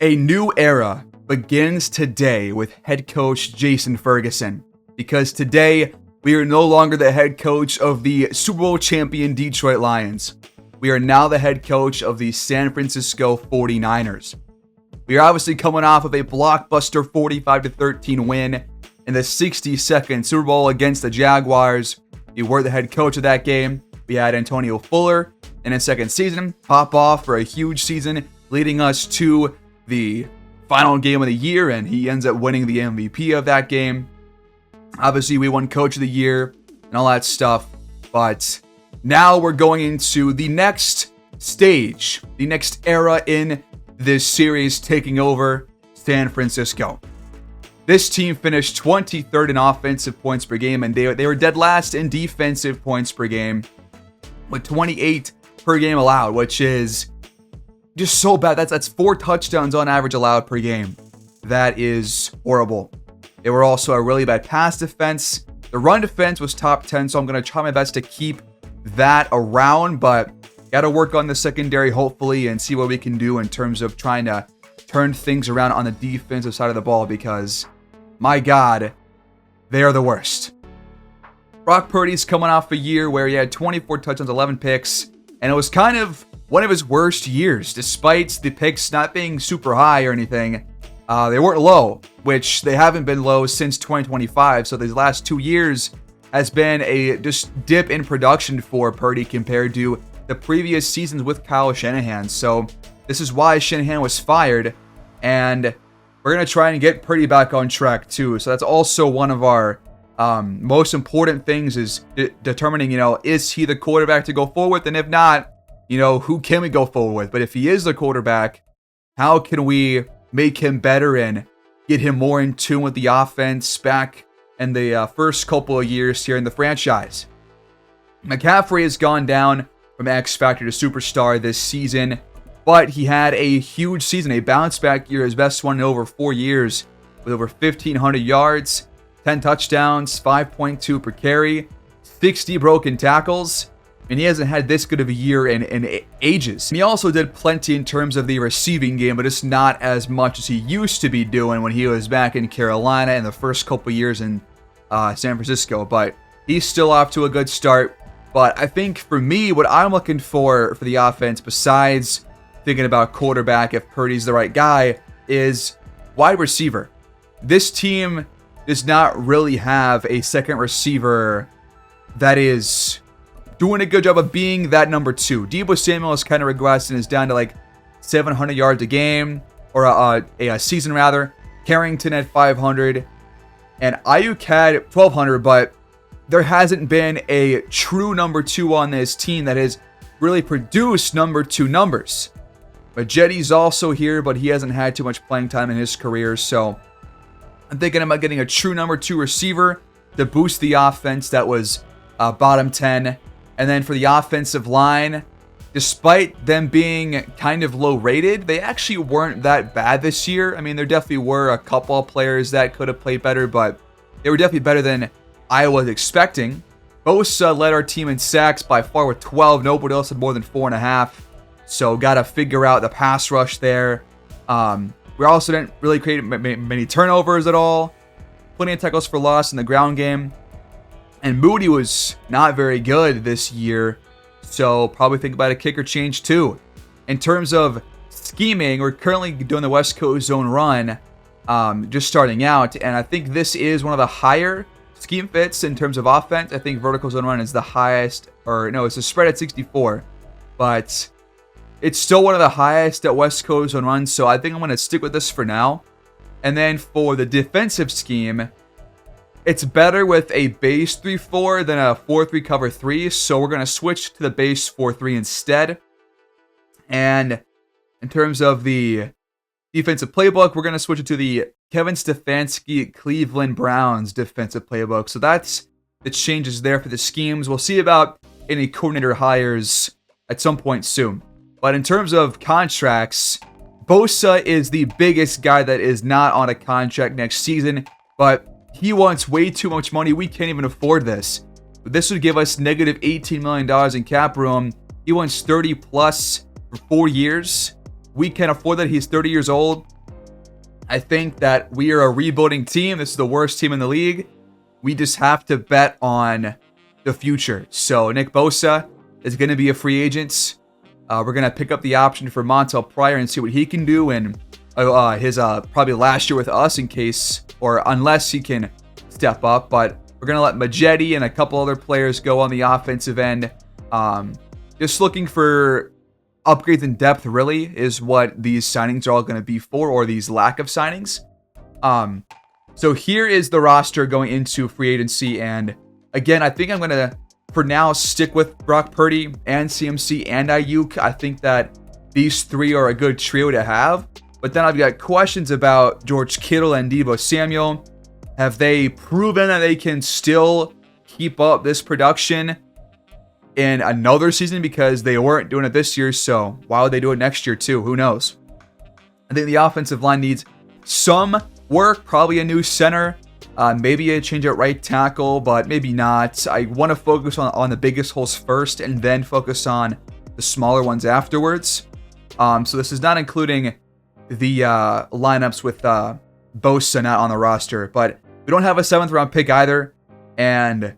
A new era begins today with head coach Jason Ferguson, because today we are no longer the head coach of the Super Bowl champion Detroit Lions. We are now the head coach of the San Francisco 49ers. We are obviously coming off of a blockbuster 45-13 win in the 62nd Super Bowl against the Jaguars. We were the head coach of that game. We had Antonio Fuller in his second season pop off for a huge season, leading us to the final game of the year, and he ends up winning the MVP of that game. Obviously, we won Coach of the Year and all that stuff, but now we're going into the next stage, the next era in this series, taking over San Francisco. This team finished 23rd in offensive points per game, and they were dead last in defensive points per game with 28 per game allowed, which is just so bad. That's 4 touchdowns on average allowed per game. That is horrible. They were also a really bad pass defense. The run defense was top 10, so I'm going to try my best to keep that around, but got to work on the secondary, hopefully, and see what we can do in terms of trying to turn things around on the defensive side of the ball, because, my God, they are the worst. Brock Purdy's coming off a year where he had 24 touchdowns, 11 picks, and it was kind of one of his worst years, despite the picks not being super high or anything. They weren't low, which they haven't been low since 2025. So these last 2 years has been a just dip in production for Purdy compared to the previous seasons with Kyle Shanahan. So this is why Shanahan was fired, and we're going to try and get Purdy back on track too. So that's also one of our most important things, is determining, is he the quarterback to go forward with? And if not, who can we go forward with? But if he is the quarterback, how can we make him better and get him more in tune with the offense back in the first couple of years here in the franchise? McCaffrey has gone down from X Factor to Superstar this season, but he had a huge season, a bounce back year, his best one in over 4 years, with over 1,500 yards, 10 touchdowns, 5.2 per carry, 60 broken tackles. And he hasn't had this good of a year in ages. And he also did plenty in terms of the receiving game, but it's not as much as he used to be doing when he was back in Carolina in the first couple years in San Francisco. But he's still off to a good start. But I think for me, what I'm looking for the offense, besides thinking about quarterback, if Purdy's the right guy, is wide receiver. This team does not really have a second receiver that is doing a good job of being that number 2. Deebo Samuel has kind of regressed and is down to like 700 yards a game, or a season rather. Carrington at 500, and Ayuk had 1,200, but there hasn't been a true number 2 on this team that has really produced number 2 numbers. But Jetty's also here, but he hasn't had too much playing time in his career, so I'm thinking about getting a true number 2 receiver to boost the offense that was bottom 10. And then for the offensive line, despite them being kind of low rated, they actually weren't that bad this year. I mean, there definitely were a couple of players that could have played better, but they were definitely better than I was expecting. Bosa led our team in sacks by far with 12. Nobody else had more than 4.5. So got to figure out the pass rush there. We also didn't really create many turnovers at all. Plenty of tackles for loss in the ground game. And Moody was not very good this year, so probably think about a kicker change too. In terms of scheming, we're currently doing the West Coast zone run, just starting out, and I think this is one of the higher scheme fits in terms of offense. I think vertical zone run is the highest, or no, it's a spread at 64, but it's still one of the highest at West Coast zone run, so I think I'm going to stick with this for now. And then for the defensive scheme, it's better with a base 3-4 than a 4-3 cover 3, so we're going to switch to the base 4-3 instead. And in terms of the defensive playbook, we're going to switch it to the Kevin Stefanski Cleveland Browns defensive playbook. So that's the changes there for the schemes. We'll see about any coordinator hires at some point soon. But in terms of contracts, Bosa is the biggest guy that is not on a contract next season, but he wants way too much money. We can't even afford this. This would give us negative $18 million in cap room. He wants 30 plus for 4 years. We can't afford that. He's 30 years old. I think that we are a rebuilding team. This is the worst team in the league. We just have to bet on the future. So Nick Bosa is going to be a free agent. We're going to pick up the option for Montel Pryor and see what he can do in his probably last year with us in case, or unless he can step up. But we're going to let Majetti and a couple other players go on the offensive end. Just looking for upgrades in depth, really, is what these signings are all going to be for, or these lack of signings. So here is the roster going into free agency. And again, I think I'm going to, for now, stick with Brock Purdy and CMC and Ayuk. I think that these three are a good trio to have. But then I've got questions about George Kittle and Deebo Samuel. Have they proven that they can still keep up this production in another season? Because they weren't doing it this year, so why would they do it next year too? Who knows? I think the offensive line needs some work, probably a new center, maybe a change at right tackle, but maybe not. I want to focus on the biggest holes first and then focus on the smaller ones afterwards. So this is not including the lineups with Bosa not on the roster, but we don't have a 7th round pick either, and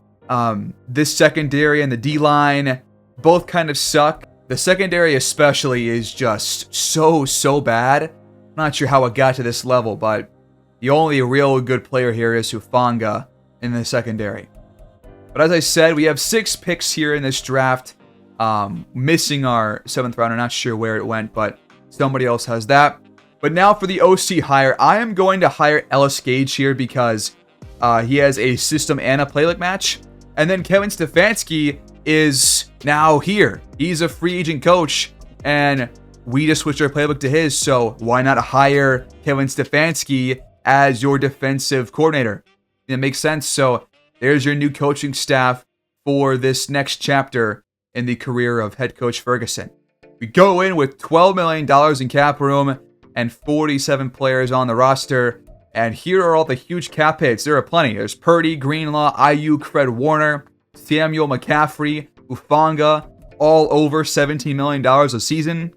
this secondary and the D-line both kind of suck. The secondary especially is just so bad. I'm not sure how it got to this level, but the only real good player here is Hufanga in the secondary. But as I said, we have 6 picks here in this draft. Missing our 7th rounder, not sure where it went, but somebody else has that. But now for the OC hire, I am going to hire Ellis Gage here because he has a system and a playbook match. And then Kevin Stefanski is now here. He's a free agent coach, and we just switched our playbook to his, so why not hire Kevin Stefanski as your defensive coordinator? It makes sense. So there's your new coaching staff for this next chapter in the career of head coach Ferguson. We go in with $12 million in cap room and 47 players on the roster. And here are all the huge cap hits. There are plenty. There's Purdy, Greenlaw, Ayuk, Fred Warner, Samuel McCaffrey, Hufanga, all over $17 million a season.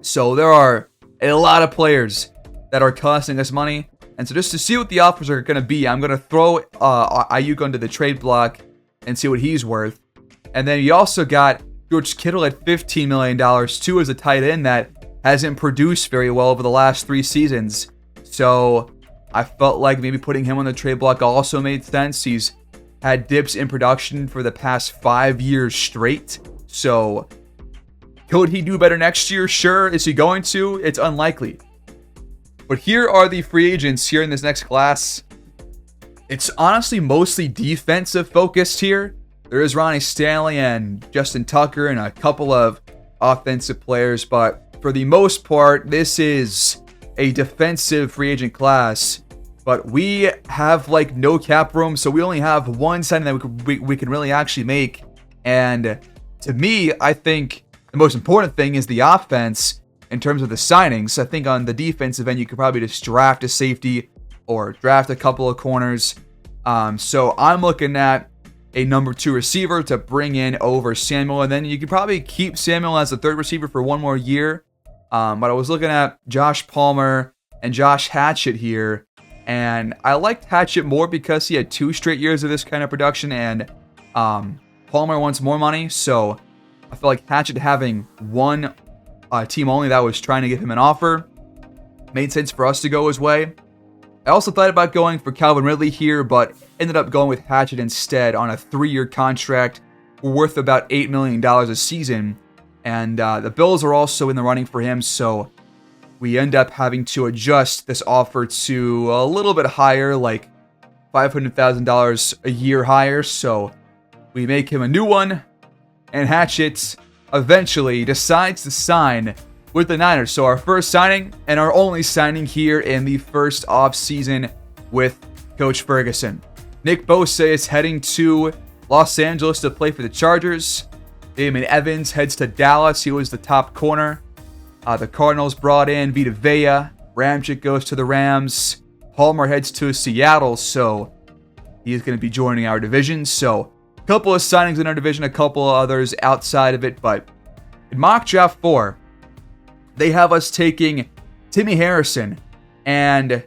So there are a lot of players that are costing us money. And so just to see what the offers are going to be, I'm going to throw Ayuk onto the trade block and see what he's worth. And then you also got George Kittle at $15 million too as a tight end that hasn't produced very well over the last 3 seasons. So I felt like maybe putting him on the trade block also made sense. He's had dips in production for the past 5 years straight. So could he do better next year? Sure. Is he going to? It's unlikely. But here are the free agents here in this next class. It's honestly mostly defensive focused here. There is Ronnie Stanley and Justin Tucker and a couple of offensive players. But for the most part, this is a defensive free agent class, but we have like no cap room, so we only have one signing that we can really actually make. And to me, I think the most important thing is the offense in terms of the signings. I think on the defensive end, you could probably just draft a safety or draft a couple of corners. So I'm looking at a number 2 receiver to bring in over Samuel, and then you could probably keep Samuel as the 3rd receiver for 1 more year. But I was looking at Josh Palmer and Josh Hatchett here, and I liked Hatchett more because he had 2 straight years of this kind of production, and Palmer wants more money, so I feel like Hatchett having one team only that was trying to give him an offer made sense for us to go his way. I also thought about going for Calvin Ridley here, but ended up going with Hatchett instead on a 3-year contract worth about $8 million a season. And the Bills are also in the running for him, so we end up having to adjust this offer to a little bit higher, like $500,000 a year higher. So we make him a new one, and Hatchett eventually decides to sign with the Niners. So our first signing and our only signing here in the first offseason with Coach Ferguson. Nick Bosa is heading to Los Angeles to play for the Chargers. Damon Evans heads to Dallas. He was the top corner. The Cardinals brought in Vita Vea. Ramchick goes to the Rams. Palmer heads to Seattle, so he's going to be joining our division. So a couple of signings in our division, a couple of others outside of it. But in mock draft 4, they have us taking Timmy Harrison And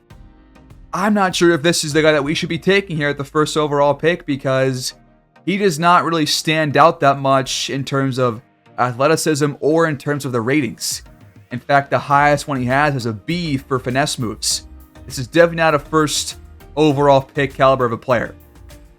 I'm not sure if this is the guy that we should be taking here at the first overall pick, because he does not really stand out that much in terms of athleticism or in terms of the ratings. In fact, the highest one he has is a B for finesse moves. This is definitely not a first overall pick caliber of a player.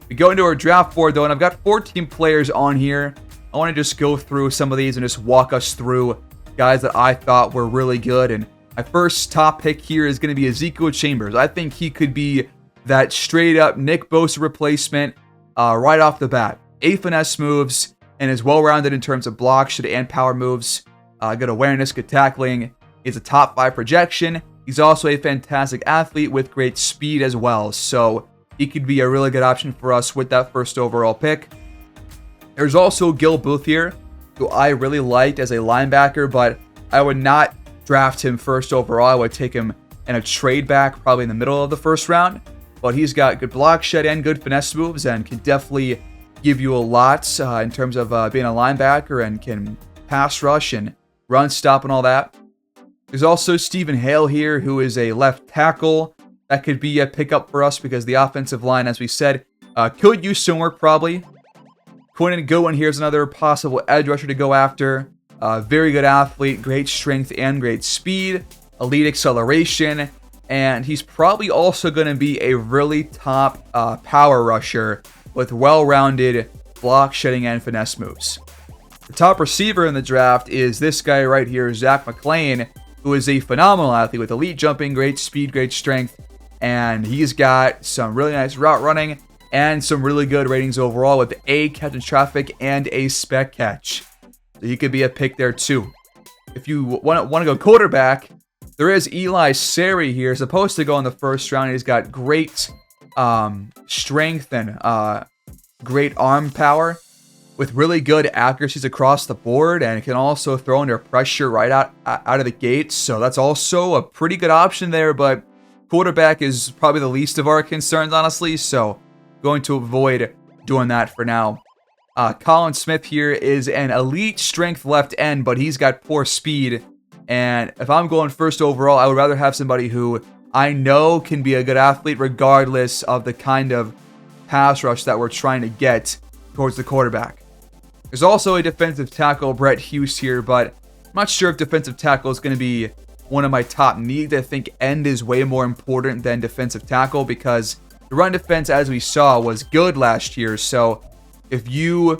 We go into our draft board though, and I've got 14 players on here. I want to just go through some of these and just walk us through guys that I thought were really good. And my first top pick here is going to be Ezekiel Chambers. I think he could be that straight up Nick Bosa replacement right off the bat. 8 finesse moves and is well rounded in terms of block, shoot, and power moves. Good awareness, good tackling. He's a top 5 projection. He's also a fantastic athlete with great speed as well. So he could be a really good option for us with that first overall pick. There's also Gil Booth here, who I really liked as a linebacker, but I would not draft him first overall. I would take him in a trade back, probably in the middle of the first round. But he's got good block shed and good finesse moves and can definitely give you a lot in terms of being a linebacker, and can pass rush and run stop and all that. There's also Stephen Hale here, who is a left tackle. That could be a pickup for us because the offensive line, as we said, could use some work probably. Quentin Goodwin here is another possible edge rusher to go after. Very good athlete, great strength and great speed, elite acceleration, and he's probably also going to be a really top power rusher with well-rounded block shedding and finesse moves. The top receiver in the draft is this guy right here, Zach McClain, who is a phenomenal athlete with elite jumping, great speed, great strength, and he's got some really nice route running and some really good ratings overall with a catch in traffic and a spec catch. So he could be a pick there too. If you want to go quarterback, there is Eli Sari here, supposed to go in the first round. He's got great strength and great arm power with really good accuracies across the board, and can also throw under pressure right out of the gate. So that's also a pretty good option there, but quarterback is probably the least of our concerns, honestly. So going to avoid doing that for now. Colin Smith here is an elite strength left end, but he's got poor speed. And if I'm going first overall, I would rather have somebody who I know can be a good athlete regardless of the kind of pass rush that we're trying to get towards the quarterback. There's also a defensive tackle, Brett Hughes here, but I'm not sure if defensive tackle is going to be one of my top needs. I think end is way more important than defensive tackle because the run defense, as we saw, was good last year. So if you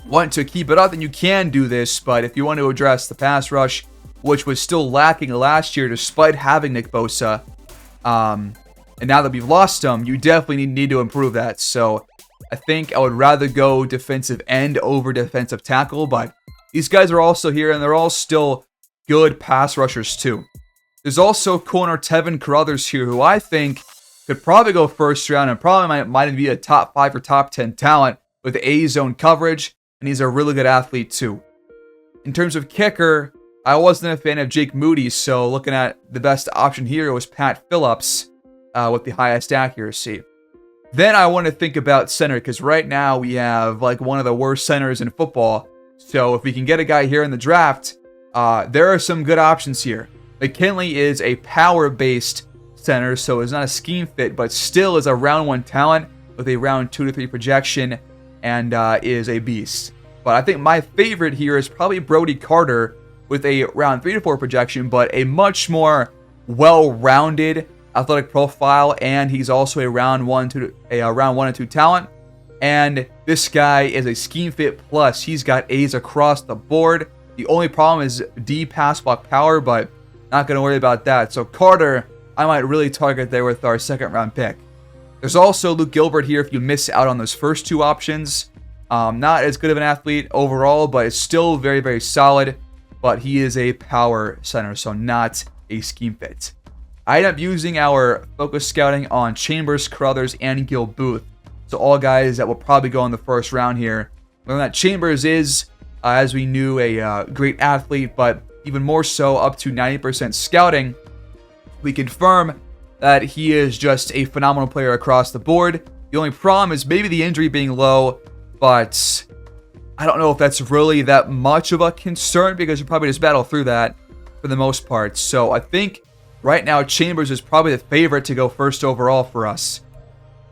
want to keep it up, then you can do this. But if you want to address the pass rush, which was still lacking last year despite having Nick Bosa, and now that we've lost him, you definitely need to improve that. So I think I would rather go defensive end over defensive tackle, but these guys are also here, and they're all still good pass rushers too. There's also corner Tevin Carruthers here, who I think could probably go first round and probably might be a top 5 or top 10 talent with A-zone coverage, and he's a really good athlete too. In terms of kicker, I wasn't a fan of Jake Moody, so looking at the best option here was Pat Phillips with the highest accuracy. Then I want to think about center, because right now we have like one of the worst centers in football. So if we can get a guy here in the draft, there are some good options here. McKinley is a power-based center, so it's not a scheme fit, but still is a round 1 talent with a round 2 to 3 projection, and is a beast. But I think my favorite here is probably Brody Carter with a round 3 to 4 projection, but a much more well-rounded athletic profile, and he's also a round 1 and 2 talent. And this guy is a scheme fit plus. He's got A's across the board. The only problem is D pass block power, but not going to worry about that. So Carter, I might really target there with our second round pick. There's also Luke Gilbert here if you miss out on those first 2 options. Not as good of an athlete overall, but it's still very, very solid. But he is a power center, so not a scheme fit. I ended up using our focus scouting on Chambers, Carruthers, and Gil Booth. So all guys that will probably go in the first round here. Learn that Chambers is, as we knew, a great athlete, but even more so, up to 90% scouting. We confirm that he is just a phenomenal player across the board. The only problem is maybe the injury being low, but I don't know if that's really that much of a concern because you probably just battle through that for the most part. So I think right now Chambers is probably the favorite to go first overall for us.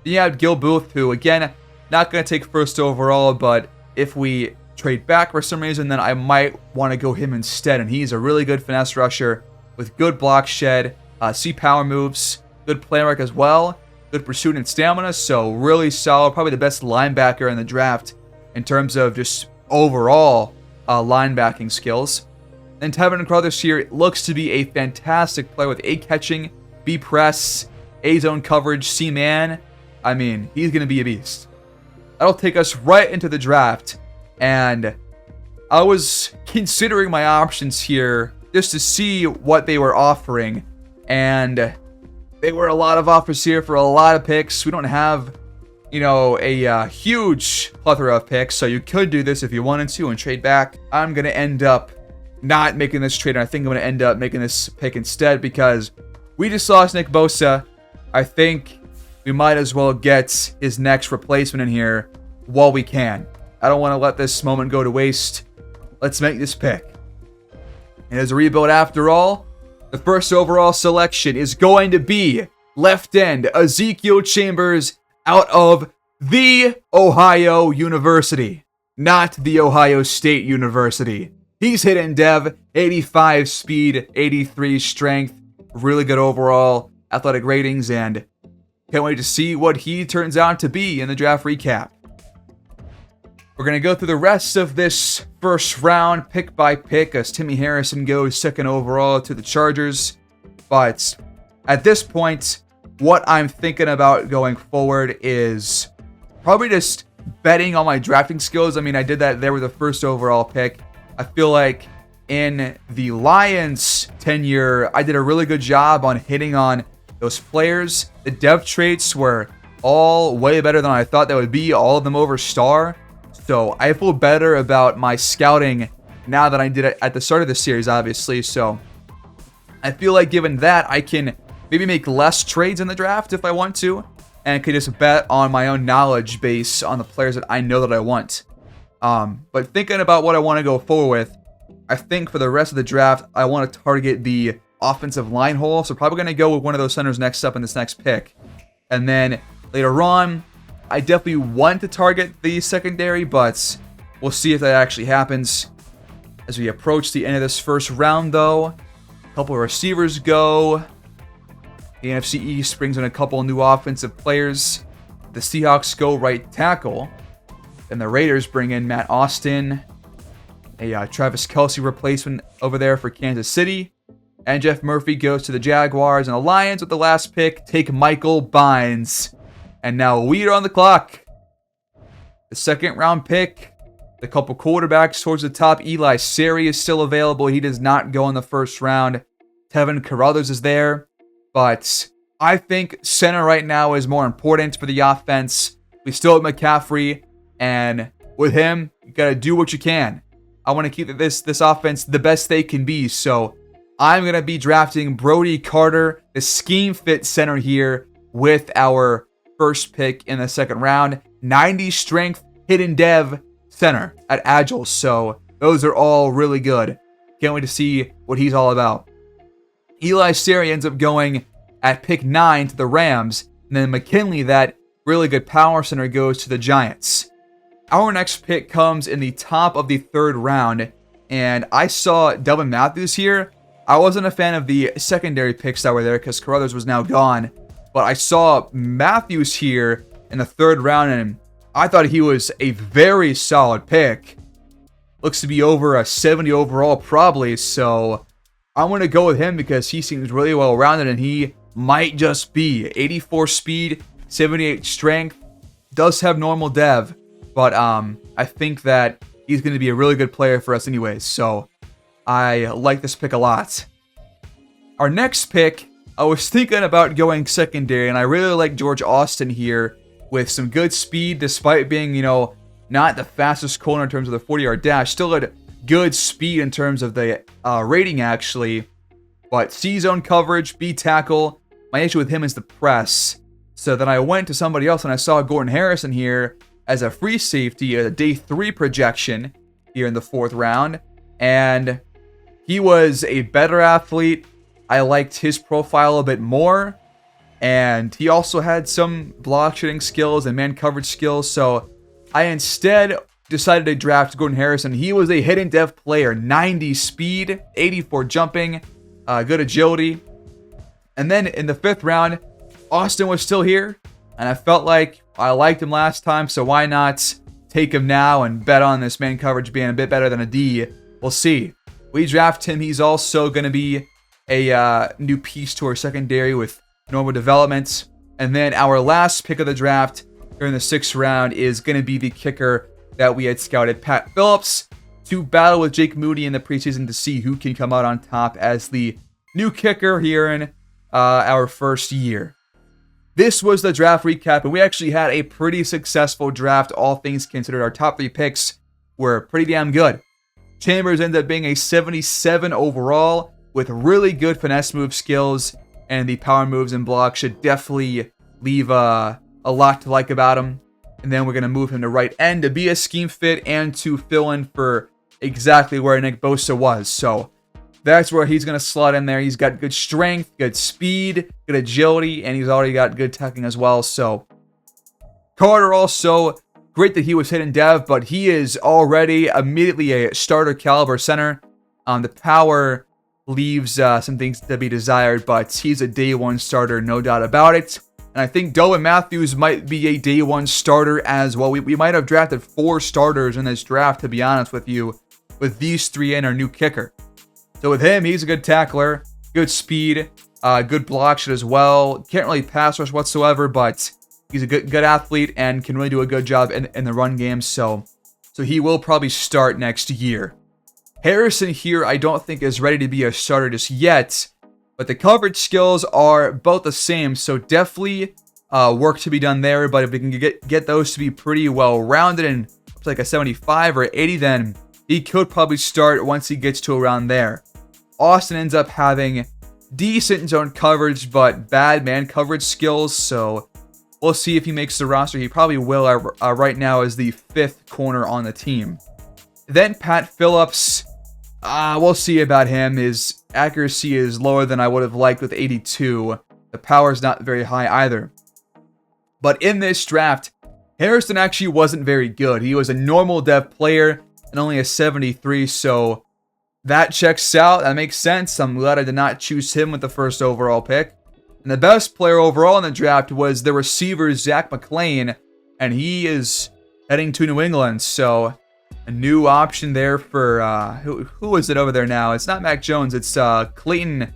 Then you have Gil Booth, who, again, not going to take first overall, but if we trade back for some reason, then I might want to go him instead. And he's a really good finesse rusher with good block shed, C-power moves, good play work as well, good pursuit and stamina, so really solid, probably the best linebacker in the draft in terms of just overall linebacking skills. And Tevin Carruthers here looks to be a fantastic player with A catching, B press, A zone coverage, C man. I mean, he's going to be a beast. That'll take us right into the draft. And I was considering my options here just to see what they were offering. And they were a lot of offers here for a lot of picks. We don't have, a huge plethora of picks. So you could do this if you wanted to and trade back. I'm going to end up not making this trade. And I think I'm going to end up making this pick instead because we just lost Nick Bosa. I think we might as well get his next replacement in here while we can. I don't want to let this moment go to waste. Let's make this pick. And as a rebuild after all, the first overall selection is going to be left end Ezekiel Chambers out of the Ohio University, not the Ohio State University. He's hidden dev, 85 speed, 83 strength, really good overall athletic ratings, and can't wait to see what he turns out to be in the draft recap. We're going to go through the rest of this first round, pick by pick, as Timmy Harrison goes second overall to the Chargers. But at this point, what I'm thinking about going forward is probably just betting on my drafting skills. I mean, I did that there with the first overall pick. I feel like in the Lions' tenure, I did a really good job on hitting on those players. The depth traits were all way better than I thought they would be, all of them over star. So I feel better about my scouting now than I did at the start of the series, obviously. So I feel like given that, I can maybe make less trades in the draft if I want to, and could just bet on my own knowledge base on the players that I know that I want. But thinking about what I want to go forward with, I think for the rest of the draft, I want to target the offensive line hole. So probably going to go with one of those centers next up in this next pick. And then later on, I definitely want to target the secondary, but we'll see if that actually happens. As we approach the end of this first round, though, a couple of receivers go. The NFC East brings in a couple of new offensive players. The Seahawks go right tackle. And the Raiders bring in Matt Austin, a Travis Kelce replacement over there for Kansas City. And Jeff Murphy goes to the Jaguars, and the Lions with the last pick take Michael Bynes. And now we are on the clock. The second round pick, the couple quarterbacks towards the top. Eli Sari is still available. He does not go in the first round. Tevin Carruthers is there. But I think center right now is more important for the offense. We still have McCaffrey. And with him, you got to do what you can. I want to keep this offense the best they can be. So I'm going to be drafting Brody Carter, the scheme fit center here with our first pick in the second round. 90 strength, hidden dev center at Agile. So those are all really good. Can't wait to see what he's all about. Eli Sari ends up going at pick 9 to the Rams. And then McKinley, that really good power center, goes to the Giants. Our next pick comes in the top of the third round. And I saw Delvin Matthews here. I wasn't a fan of the secondary picks that were there because Carruthers was now gone. But I saw Matthews here in the third round, and I thought he was a very solid pick. Looks to be over a 70 overall probably, so I'm going to go with him because he seems really well-rounded, and he might just be 84 speed, 78 strength, does have normal dev, but I think that he's going to be a really good player for us anyways, so I like this pick a lot. Our next pick, I was thinking about going secondary, and I really like George Austin here with some good speed, despite being, not the fastest corner in terms of the 40-yard dash. Still had good speed in terms of the rating, actually. But C-zone coverage, B tackle. My issue with him is the press. So then I went to somebody else, and I saw Gordon Harrison here as a free safety, a day 3 projection here in the 4th round. And he was a better athlete. I liked his profile a bit more. And he also had some block shooting skills and man coverage skills. So I instead decided to draft Gordon Harrison. He was a hidden dev player, 90 speed, 84 jumping, good agility. And then in the 5th round, Austin was still here. And I felt like I liked him last time. So why not take him now and bet on this man coverage being a bit better than a D? We'll see. We draft him. He's also going to be a new piece to our secondary with normal developments. And then our last pick of the draft during the 6th round is going to be the kicker that we had scouted, Pat Phillips, to battle with Jake Moody in the preseason to see who can come out on top as the new kicker here in our first year. This was the draft recap, and we actually had a pretty successful draft, all things considered. Our top 3 picks were pretty damn good. Chambers ended up being a 77 overall with really good finesse move skills, and the power moves and blocks should definitely leave a lot to like about him. And then we're going to move him to right end to be a scheme fit and to fill in for exactly where Nick Bosa was. So that's where he's going to slot in there. He's got good strength, good speed, good agility, and he's already got good tackling as well. So Carter also, great that he was hidden dev, but he is already immediately a starter caliber center. The power leaves some things to be desired, but he's a day 1 starter, no doubt about it. And I think Doe and Matthews might be a day 1 starter as well. We might have drafted 4 starters in this draft, to be honest with you, with these 3 and our new kicker. So with him, he's a good tackler, good speed, good block shot as well. Can't really pass rush whatsoever, but he's a good athlete and can really do a good job in the run game. So he will probably start next year. Harrison here, I don't think is ready to be a starter just yet, but the coverage skills are both the same, so definitely work to be done there. But if we can get those to be pretty well rounded and like a 75 or 80, then he could probably start once he gets to around there. Austin ends up having decent zone coverage, but bad man coverage skills, so we'll see if he makes the roster. He probably will right now as the 5th corner on the team. Then Pat Phillips. We'll see about him. His accuracy is lower than I would have liked with 82. The power is not very high either. But in this draft, Harrison actually wasn't very good. He was a normal dev player and only a 73, so that checks out. That makes sense. I'm glad I did not choose him with the 1st overall pick. And the best player overall in the draft was the receiver, Zach McClain, and he is heading to New England, so a new option there for, who is it over there now? It's not Mac Jones. It's Clayton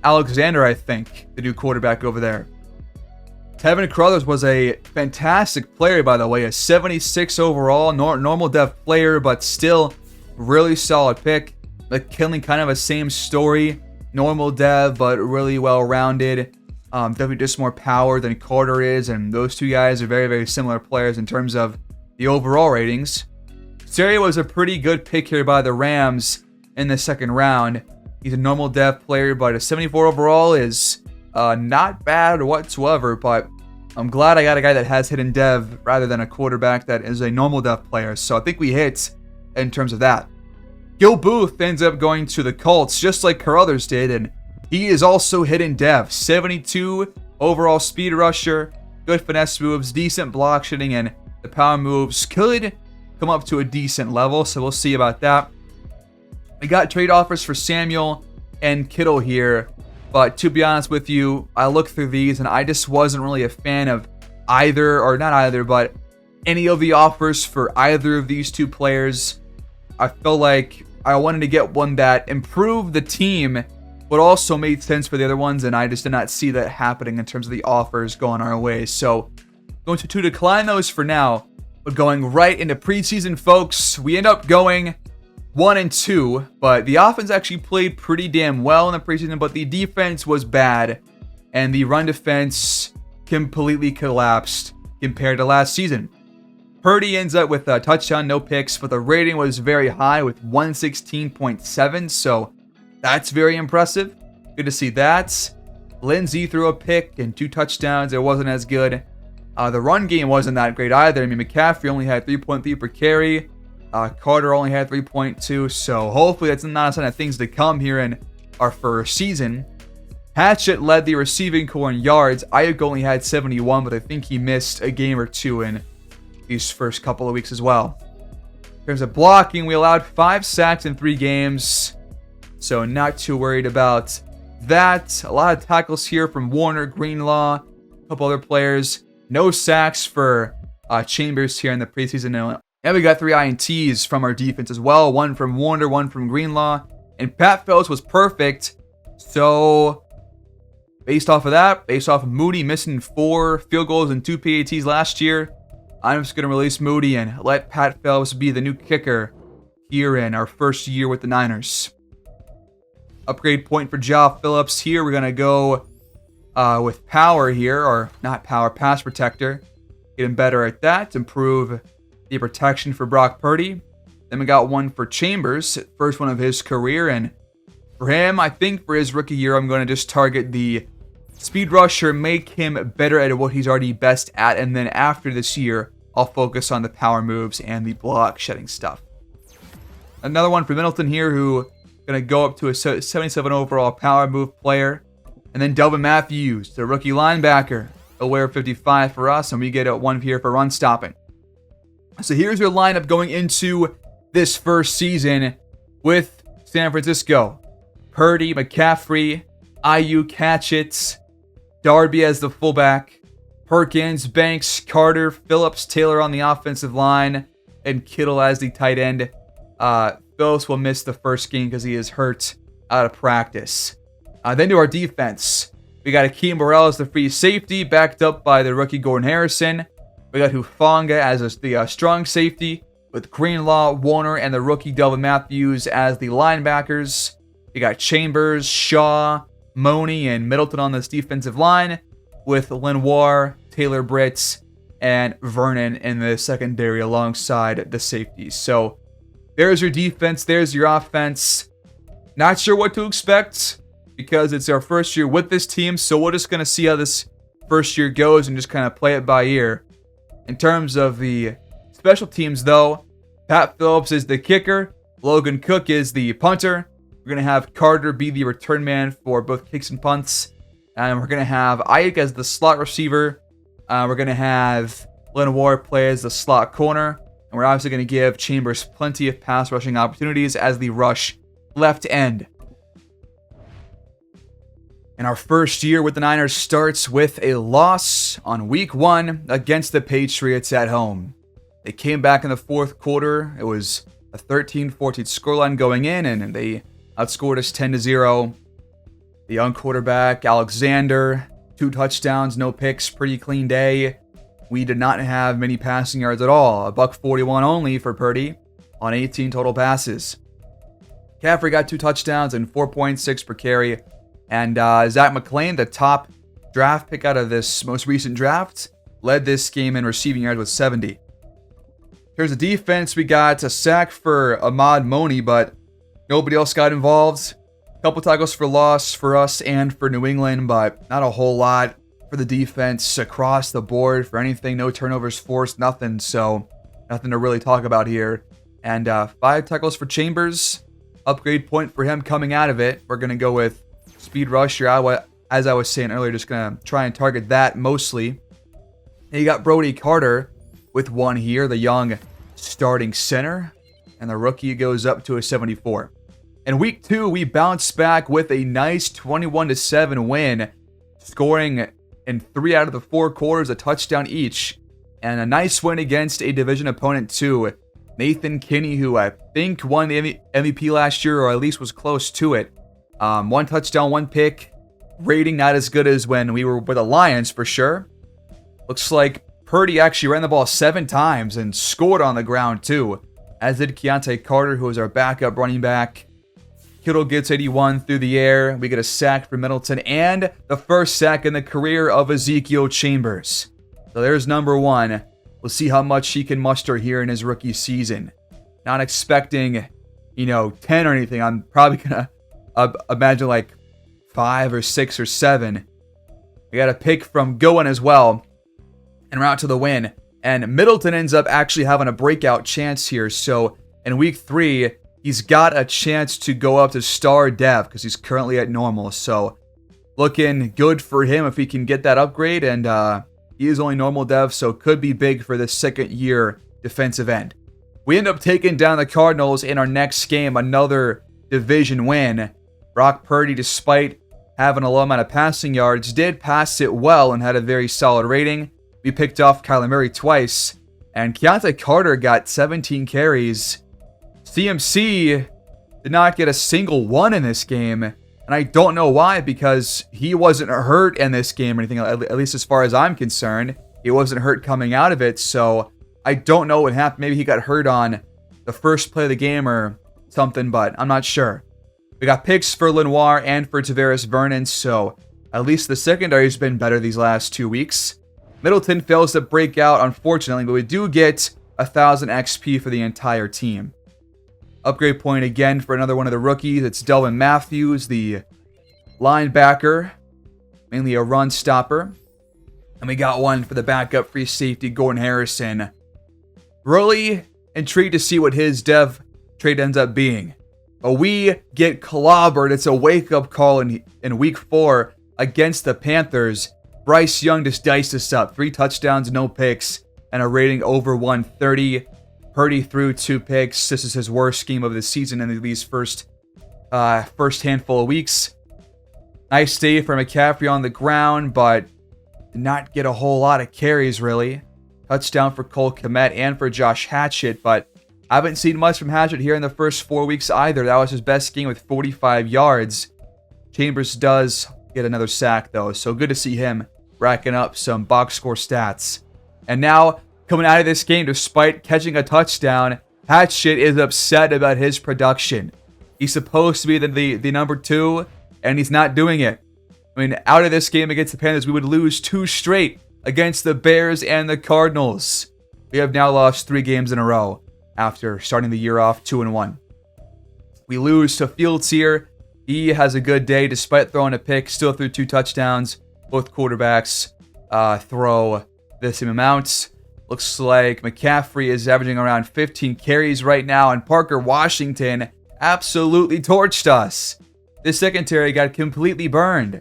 Alexander, I think, the new quarterback over there. Tevin Carruthers was a fantastic player, by the way. A 76 overall, normal dev player, but still really solid pick. McKinley, kind of a same story. Normal dev, but really well-rounded. Definitely just more power than Carter is, and those 2 guys are very, very similar players in terms of the overall ratings. Seria was a pretty good pick here by the Rams in the 2nd round. He's a normal dev player, but a 74 overall is not bad whatsoever. But I'm glad I got a guy that has hidden dev rather than a quarterback that is a normal dev player. So I think we hit in terms of that. Gil Booth ends up going to the Colts just like Carruthers did, and he is also hidden dev. 72 overall speed rusher, good finesse moves, decent block shooting, and the power moves could come up to a decent level, so we'll see about that. We got trade offers for Samuel and Kittle here, but to be honest with you, I looked through these and I just wasn't really a fan of either, or not either, but any of the offers for either of these 2 players. I felt like I wanted to get one that improved the team, but also made sense for the other ones, and I just did not see that happening in terms of the offers going our way. So, going to decline those for now. But going right into preseason, folks, we end up going 1-2, but the offense actually played pretty damn well in the preseason, but the defense was bad, and the run defense completely collapsed compared to last season. Purdy ends up with a touchdown, no picks, but the rating was very high with 116.7, so that's very impressive. Good to see that. Lindsey threw a pick and 2 touchdowns. It wasn't as good. The run game wasn't that great either. I mean, McCaffrey only had 3.3 per carry. Carter only had 3.2. So hopefully that's not a sign of things to come here in our first season. Hatchett led the receiving core in yards. Ayuk only had 71, but I think he missed a game or two in these first couple of weeks as well. In terms of blocking, we allowed 5 sacks in 3 games, so not too worried about that. A lot of tackles here from Warner, Greenlaw, a couple other players. No sacks for Chambers here in the preseason. And we got 3 INTs from our defense as well. 1 from Warner, 1 from Greenlaw. And Pat Phillips was perfect. So, based off of that, based off of Moody missing 4 field goals and 2 PATs last year, I'm just going to release Moody and let Pat Phillips be the new kicker here in our first year with the Niners. Upgrade point for Ja Phillips here. We're going to go with power here, or not power, pass protector. Getting better at that. Improve the protection for Brock Purdy. Then we got 1 for Chambers, first one of his career. And for him, I think for his rookie year, I'm going to just target the speed rusher, make him better at what he's already best at. And then after this year, I'll focus on the power moves and the block shedding stuff. Another one for Middleton here, who going to go up to a 77 overall power move player. And then Delvin Matthews, the rookie linebacker, a wear 55 for us, and we get a 1 here for run stopping. So here's your lineup going into this first season with San Francisco. Purdy, McCaffrey, Ayuk, Hatchett, Darby as the fullback, Perkins, Banks, Carter, Phillips, Taylor on the offensive line, and Kittle as the tight end. Phillips will miss the first game because he is hurt out of practice. Then to our defense. We got Akeem Burrell as the free safety, backed up by the rookie Gordon Harrison. We got Hufanga as the strong safety, with Greenlaw, Warner, and the rookie Delvin Matthews as the linebackers. We got Chambers, Shaw, Money, and Middleton on this defensive line, with Lenoir, Taylor Britt, and Vernon in the secondary alongside the safeties. So there's your defense, there's your offense. Not sure what to expect, because it's our first year with this team, so we're just going to see how this first year goes and just kind of play it by ear. In terms of the special teams, though, Pat Phillips is the kicker, Logan Cook is the punter, we're going to have Carter be the return man for both kicks and punts, and we're going to have Ayuk as the slot receiver, we're going to have Lenoir play as the slot corner, and we're obviously going to give Chambers plenty of pass rushing opportunities as the rush left end. And our first year with the Niners starts with a loss on week 1 against the Patriots at home. They came back in the fourth quarter. It was a 13-14 scoreline going in, and they outscored us 10-0. The young quarterback, Alexander, 2 touchdowns, no picks, pretty clean day. We did not have many passing yards at all. $141 only for Purdy on 18 total passes. McCaffrey got 2 touchdowns and 4.6 per carry. And Zach McClain, the top draft pick out of this most recent draft, led this game in receiving yards with 70. Here's the defense. We got a sack for Ahmad Money, but nobody else got involved. A couple tackles for loss for us and for New England, but not a whole lot for the defense across the board for anything. No turnovers forced, nothing. So nothing to really talk about here. And 5 tackles for Chambers. Upgrade point for him coming out of it. We're going to go with speed rush here, as I was saying earlier, just going to try and target that mostly. And you got Brody Carter with 1 here, the young starting center. And the rookie goes up to a 74. In week 2, we bounced back with a nice 21-7 win, scoring in 3 out of the 4 quarters, a touchdown each. And a nice win against a division opponent too, Nathan Kinney, who I think won the MVP last year, or at least was close to it. 1 touchdown, 1 pick. Rating not as good as when we were with the Lions, for sure. Looks like Purdy actually ran the ball 7 times and scored on the ground, too. As did Keontae Carter, who is our backup running back. Kittle gets 81 through the air. We get a sack for Middleton, and the first sack in the career of Ezekiel Chambers. So there's number 1. We'll see how much he can muster here in his rookie season. Not expecting, 10 or anything. I'm probably going to imagine like 5 or 6 or 7. We got a pick from Goen as well, and we're out to the win. And Middleton ends up actually having a breakout chance here. So in week 3, he's got a chance to go up to star dev because he's currently at normal. So looking good for him if he can get that upgrade. And he is only normal dev, so could be big for the second-year defensive end. We end up taking down the Cardinals in our next game, another division win. Brock Purdy, despite having a low amount of passing yards, did pass it well and had a very solid rating. We picked off Kyler Murray twice, and Keontae Carter got 17 carries. CMC did not get a single one in this game, and I don't know why, because he wasn't hurt in this game or anything, at least as far as I'm concerned. He wasn't hurt coming out of it, so I don't know what happened. Maybe he got hurt on the first play of the game or something, but I'm not sure. We got picks for Lenoir and for Tavares Vernon, so at least the secondary's been better these last 2 weeks. Middleton fails to break out, unfortunately, but we do get 1,000 XP for the entire team. Upgrade point again for another one of the rookies. It's Delvin Matthews, the linebacker, mainly a run stopper. And we got one for the backup free safety, Gordon Harrison. Really intrigued to see what his dev trade ends up being. But we get clobbered. It's a wake-up call in week 4 against the Panthers. Bryce Young just diced us up. 3 touchdowns, no picks, and a rating over 130. Purdy threw 2 picks. This is his worst game of the season in these first handful of weeks. Nice day for McCaffrey on the ground, but did not get a whole lot of carries, really. Touchdown for Cole Kmet and for Josh Hatchett, but I haven't seen much from Hatchett here in the first 4 weeks either. That was his best game with 45 yards. Chambers does get another sack, though, so good to see him racking up some box score stats. And now, coming out of this game, despite catching a touchdown, Hatchett is upset about his production. He's supposed to be the number 2, and he's not doing it. I mean, out of this game against the Panthers, we would lose 2 straight against the Bears and the Cardinals. We have now lost 3 games in a row after starting the year off 2-1. We lose to Fields here. He has a good day despite throwing a pick, still threw 2 touchdowns. Both quarterbacks throw the same amounts. Looks like McCaffrey is averaging around 15 carries right now, and Parker Washington absolutely torched us. This secondary got completely burned.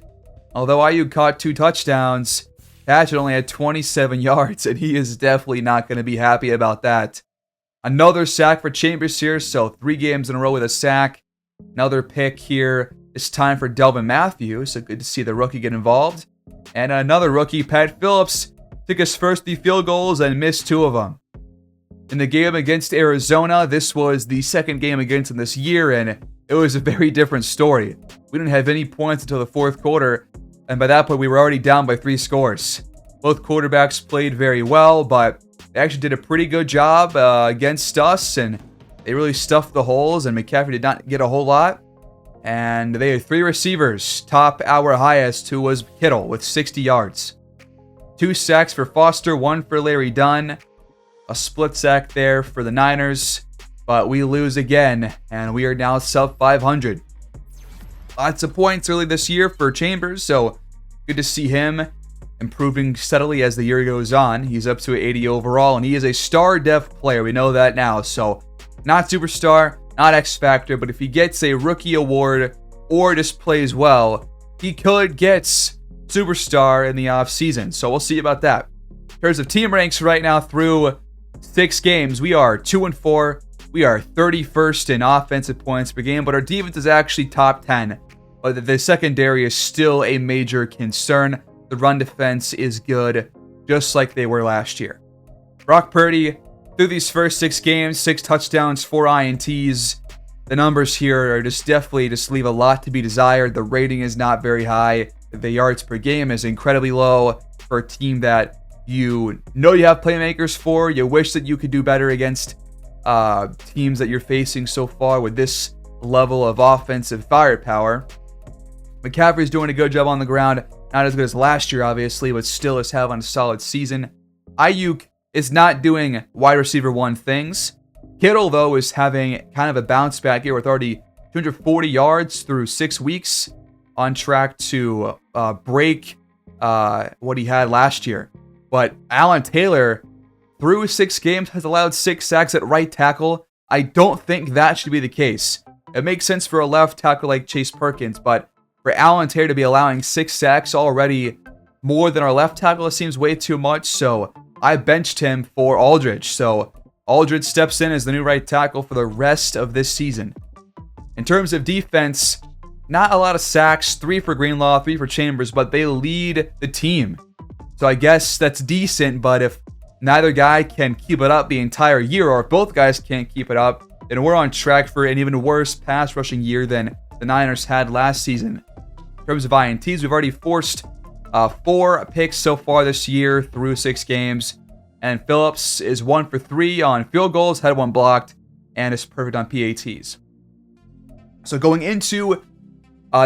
Although Ayuk caught 2 touchdowns, Hatchett only had 27 yards, and he is definitely not going to be happy about that. Another sack for Chambers here, so 3 games in a row with a sack. Another pick here. It's time for Delvin Matthews, so good to see the rookie get involved. And another rookie, Pat Phillips, took his first 3 field goals and missed 2 of them. In the game against Arizona, this was the second game against them this year, and it was a very different story. We didn't have any points until the 4th quarter, and by that point we were already down by 3 scores. Both quarterbacks played very well, but they actually did a pretty good job against us, and they really stuffed the holes, and McCaffrey did not get a whole lot. And they had 3 receivers, top our highest, who was Kittle with 60 yards. 2 sacks for Foster, 1 for Larry Dunn. A split sack there for the Niners, but we lose again, and we are now sub 500. Lots of points early this year for Chambers, so good to see him improving steadily as the year goes on. He's up to 80 overall, and he is a star dev player. We know that now, so not superstar, not X Factor, but if he gets a rookie award or just plays well, he could get superstar in the offseason. So we'll see about that. In terms of team ranks right now through 6 games, we are 2-4. We are 31st in offensive points per game, but our defense is actually top 10. But the secondary is still a major concern. The run defense is good, just like they were last year. Brock Purdy, through these first 6 games, 6 touchdowns, 4 INTs. The numbers here are definitely leave a lot to be desired. The rating is not very high. The yards per game is incredibly low for a team that you know you have playmakers for. You wish that you could do better against teams that you're facing so far with this level of offensive firepower. McCaffrey's doing a good job on the ground. Not as good as last year, obviously, but still is having a solid season. Ayuk is not doing wide receiver 1 things. Kittle, though, is having kind of a bounce back here with already 240 yards through 6 weeks, on track to break what he had last year. But Alan Taylor, through 6 games, has allowed 6 sacks at right tackle. I don't think that should be the case. It makes sense for a left tackle like Chase Perkins, but For Alan Taylor to be allowing 6 sacks already, more than our left tackle, it seems way too much. So I benched him for Aldridge. So Aldridge steps in as the new right tackle for the rest of this season. In terms of defense, not a lot of sacks, 3 for Greenlaw, 3 for Chambers, but they lead the team. So I guess that's decent, but if neither guy can keep it up the entire year, or if both guys can't keep it up, then we're on track for an even worse pass rushing year than the Niners had last season. In terms of INTs, we've already forced 4 picks so far this year through 6 games. And Phillips is 1 for 3 on field goals, had 1 blocked, and is perfect on PATs. So going into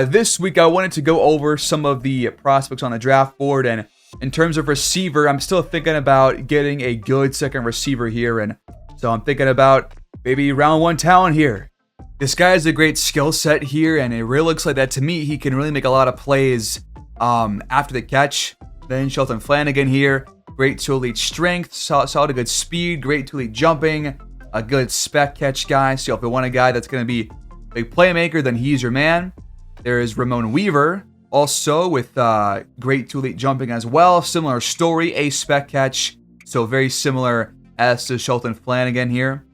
this week, I wanted to go over some of the prospects on the draft board. And in terms of receiver, I'm still thinking about getting a good second receiver here. And so I'm thinking about maybe round 1 talent here. This guy has a great skill set here, and it really looks like that to me. He can really make a lot of plays after the catch. Then Shelton Flanagan here. Great to elite strength, solid good speed, great to elite jumping, a good spec catch guy. So if you want a guy that's going to be a big playmaker, then he's your man. There is Ramon Weaver, also with great to elite jumping as well. Similar story, a spec catch. So very similar as to Shelton Flanagan here.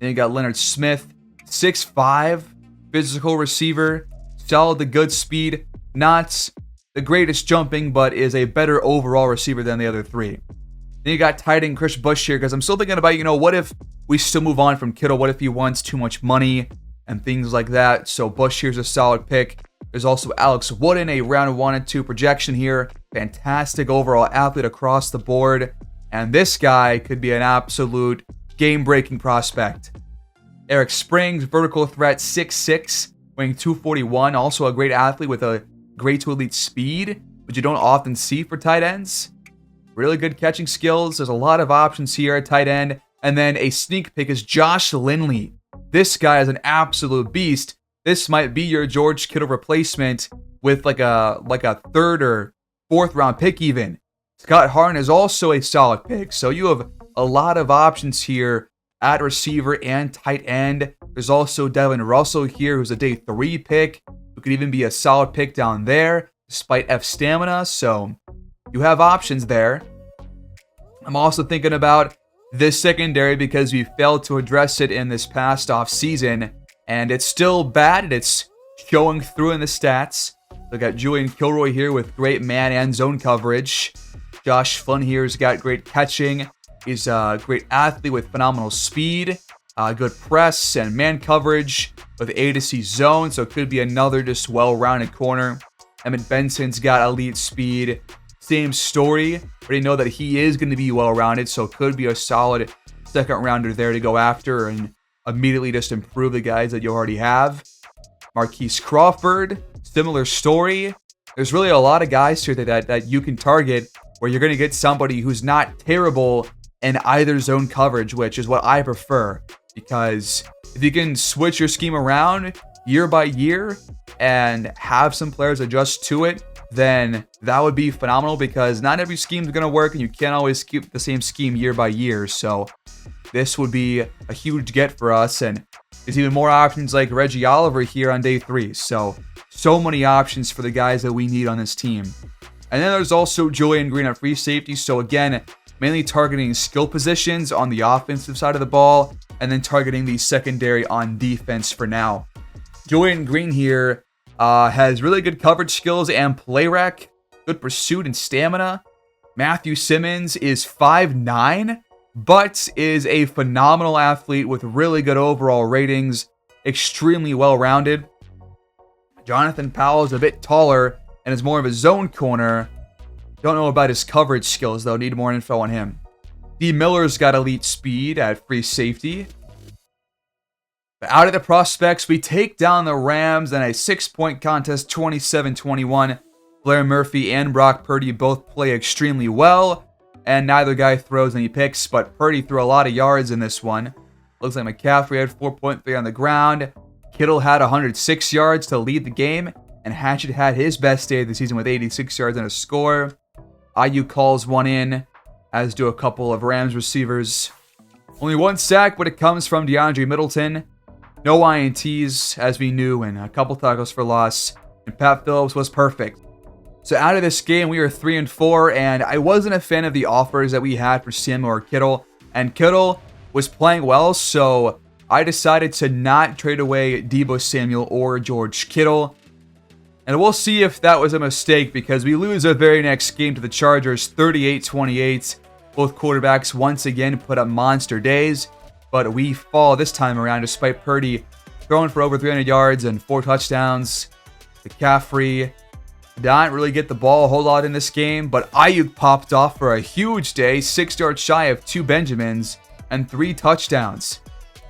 Then you got Leonard Smith, 6'5", physical receiver, solid to good speed, not the greatest jumping, but is a better overall receiver than the other 3. Then you got tight end Chris Bush here, because I'm still thinking about, what if we still move on from Kittle? What if he wants too much money and things like that? So Bush here's a solid pick. There's also Alex Wooden, a round 1 and 2 projection here. Fantastic overall athlete across the board. And this guy could be an absolute game-breaking prospect. Eric Springs, vertical threat, 6'6", weighing 241. Also a great athlete with a great to elite speed, which you don't often see for tight ends. Really good catching skills. There's a lot of options here at tight end. And then a sneak pick is Josh Lindley. This guy is an absolute beast. This might be your George Kittle replacement with like a 3rd or 4th round pick even. Scott Harden is also a solid pick. So you have a lot of options here at receiver and tight end. There's also Devin Russell here, who's a day 3 pick, who could even be a solid pick down there, despite F stamina. So you have options there. I'm also thinking about this secondary because we failed to address it in this past off season, and it's still bad, and it's showing through in the stats. We got Julian Kilroy here with great man and zone coverage. Josh Flynn here's got great catching. He's a great athlete with phenomenal speed, good press and man coverage with A to C zone, so it could be another just well-rounded corner. Emmett Benson's got elite speed. Same story. Already know that he is going to be well-rounded, so it could be a solid second-rounder there to go after and immediately just improve the guys that you already have. Marquise Crawford, similar story. There's really a lot of guys here that you can target where you're going to get somebody who's not terrible in either zone coverage, which is what I prefer. Because if you can switch your scheme around year by year and have some players adjust to it, then that would be phenomenal, because not every scheme is going to work and you can't always keep the same scheme year by year. So this would be a huge get for us, and there's even more options like Reggie Oliver here on day 3. So many options for the guys that we need on this team. And then there's also Julian Green at free safety. So again, mainly targeting skill positions on the offensive side of the ball, and then targeting the secondary on defense for now. Julian Green here has really good coverage skills and play rec, good pursuit and stamina. Matthew Simmons is 5'9", but is a phenomenal athlete with really good overall ratings, extremely well-rounded. Jonathan Powell is a bit taller and is more of a zone corner. Don't know about his coverage skills, though. Need more info on him. D. Miller's got elite speed at free safety. But out of the prospects, we take down the Rams in a 6-point contest, 27-21. Blair Murphy and Brock Purdy both play extremely well, and neither guy throws any picks, but Purdy threw a lot of yards in this one. Looks like McCaffrey had 4.3 on the ground. Kittle had 106 yards to lead the game, and Hatchett had his best day of the season with 86 yards and a score. IU calls one in, as do a couple of Rams receivers. Only 1 sack, but it comes from DeAndre Middleton. No INTs, as we knew, and a couple tackles for loss. and Pat Phillips was perfect. So out of this game, we were 3-4, and I wasn't a fan of the offers that we had for Samuel or Kittle, and Kittle was playing well, so I decided to not trade away Deebo Samuel or George Kittle. And we'll see if that was a mistake, because we lose our very next game to the Chargers 38-28. Both quarterbacks once again put up monster days, but we fall this time around despite Purdy throwing for over 300 yards and 4 touchdowns. McCaffrey did not really get the ball a whole lot in this game, but Ayuk popped off for a huge day, 6 yards shy of 2 Benjamins and 3 touchdowns.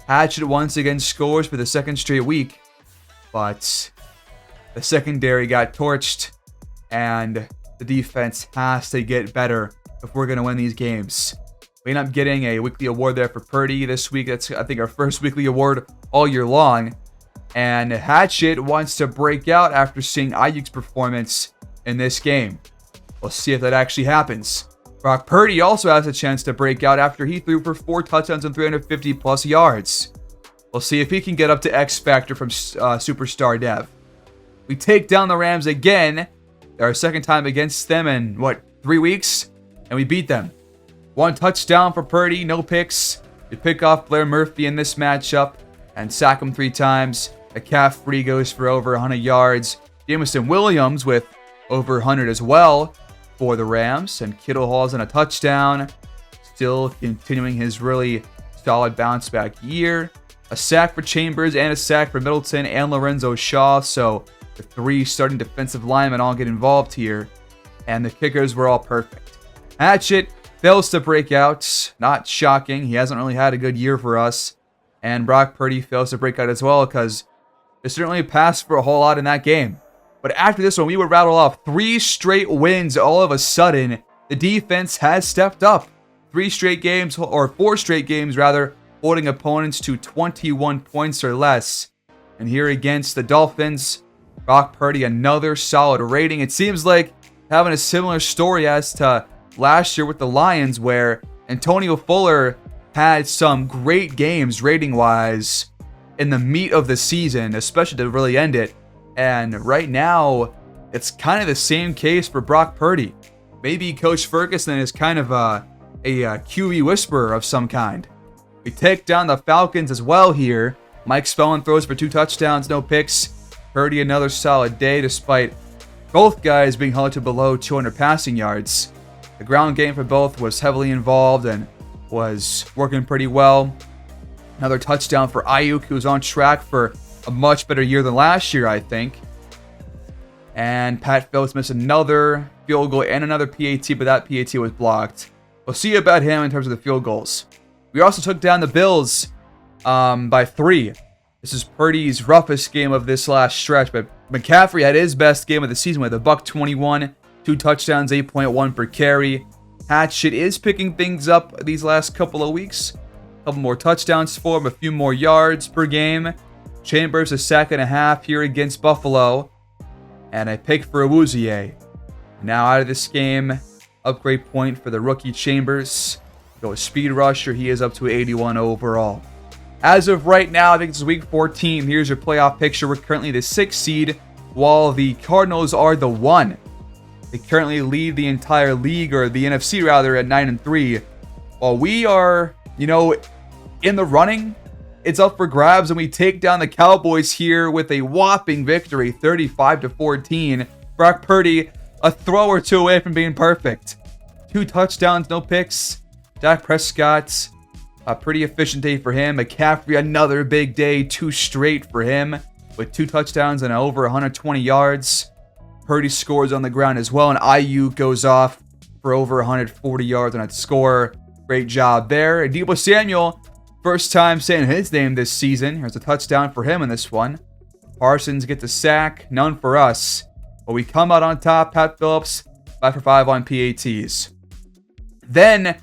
Hatchet once again scores for the second straight week, but the secondary got torched, and the defense has to get better if we're going to win these games. We end up getting a weekly award there for Purdy this week. That's, I think, our first weekly award all year long. And Hatchet wants to break out after seeing Ayuk's performance in this game. We'll see if that actually happens. Brock Purdy also has a chance to break out after he threw for 4 touchdowns and 350 plus yards. We'll see if he can get up to X Factor from Superstar Dev. We take down the Rams again. Our second time against them in, 3 weeks? And we beat them. 1 touchdown for Purdy, no picks. We pick off Blair Murphy in this matchup and sack him 3 times. McCaffrey goes for over 100 yards. Jameson Williams with over 100 as well for the Rams. And Kittle hauls in a touchdown. Still continuing his really solid bounce back year. A sack for Chambers and a sack for Middleton and Lorenzo Shaw. So the 3 starting defensive linemen all get involved here. And the kickers were all perfect. Hatchet fails to break out. Not shocking. He hasn't really had a good year for us. And Brock Purdy fails to break out as well, because they certainly passed for a whole lot in that game. But after this one, we would rattle off 3 straight wins. All of a sudden, the defense has stepped up. 4 straight games, rather, holding opponents to 21 points or less. And here against the Dolphins, Brock Purdy, another solid rating. It seems like having a similar story as to last year with the Lions, where Antonio Fuller had some great games rating-wise in the meat of the season, especially to really end it. And right now, it's kind of the same case for Brock Purdy. Maybe Coach Ferguson is kind of a QB whisperer of some kind. We take down the Falcons as well here. Mike Spellman throws for 2 touchdowns, no picks. Purdy another solid day despite both guys being held to below 200 passing yards. The ground game for both was heavily involved and was working pretty well. Another touchdown for Ayuk, who's on track for a much better year than last year, I think. And Pat Phillips missed another field goal and another PAT, but that PAT was blocked. We'll see about him in terms of the field goals. We also took down the Bills by 3. This is Purdy's roughest game of this last stretch, but McCaffrey had his best game of the season with a $121, 2 touchdowns, 8.1 per carry. Hatchet is picking things up these last couple of weeks. A couple more touchdowns for him, a few more yards per game. Chambers a sack and a half here against Buffalo. And a pick for Awuzie. Now out of this game, upgrade point for the rookie Chambers. Go speed rusher, he is up to 81 overall. As of right now, I think it's week 14. Here's your playoff picture. We're currently the 6th seed, while the Cardinals are the 1. They currently lead the entire league, or the NFC rather, at 9-3. While we are, in the running, it's up for grabs, and we take down the Cowboys here with a whopping victory, 35-14. Brock Purdy, a throw or 2 away from being perfect. 2 touchdowns, no picks. Dak Prescott, a pretty efficient day for him. McCaffrey, another big day, 2 straight for him, with 2 touchdowns and over 120 yards. Purdy scores on the ground as well, and Ayuk goes off for over 140 yards on a score. Great job there. Deebo Samuel, first time saying his name this season. Here's a touchdown for him in this one. Parsons gets a sack, none for us. But we come out on top. Pat Phillips, 5 for 5 on PATs. Then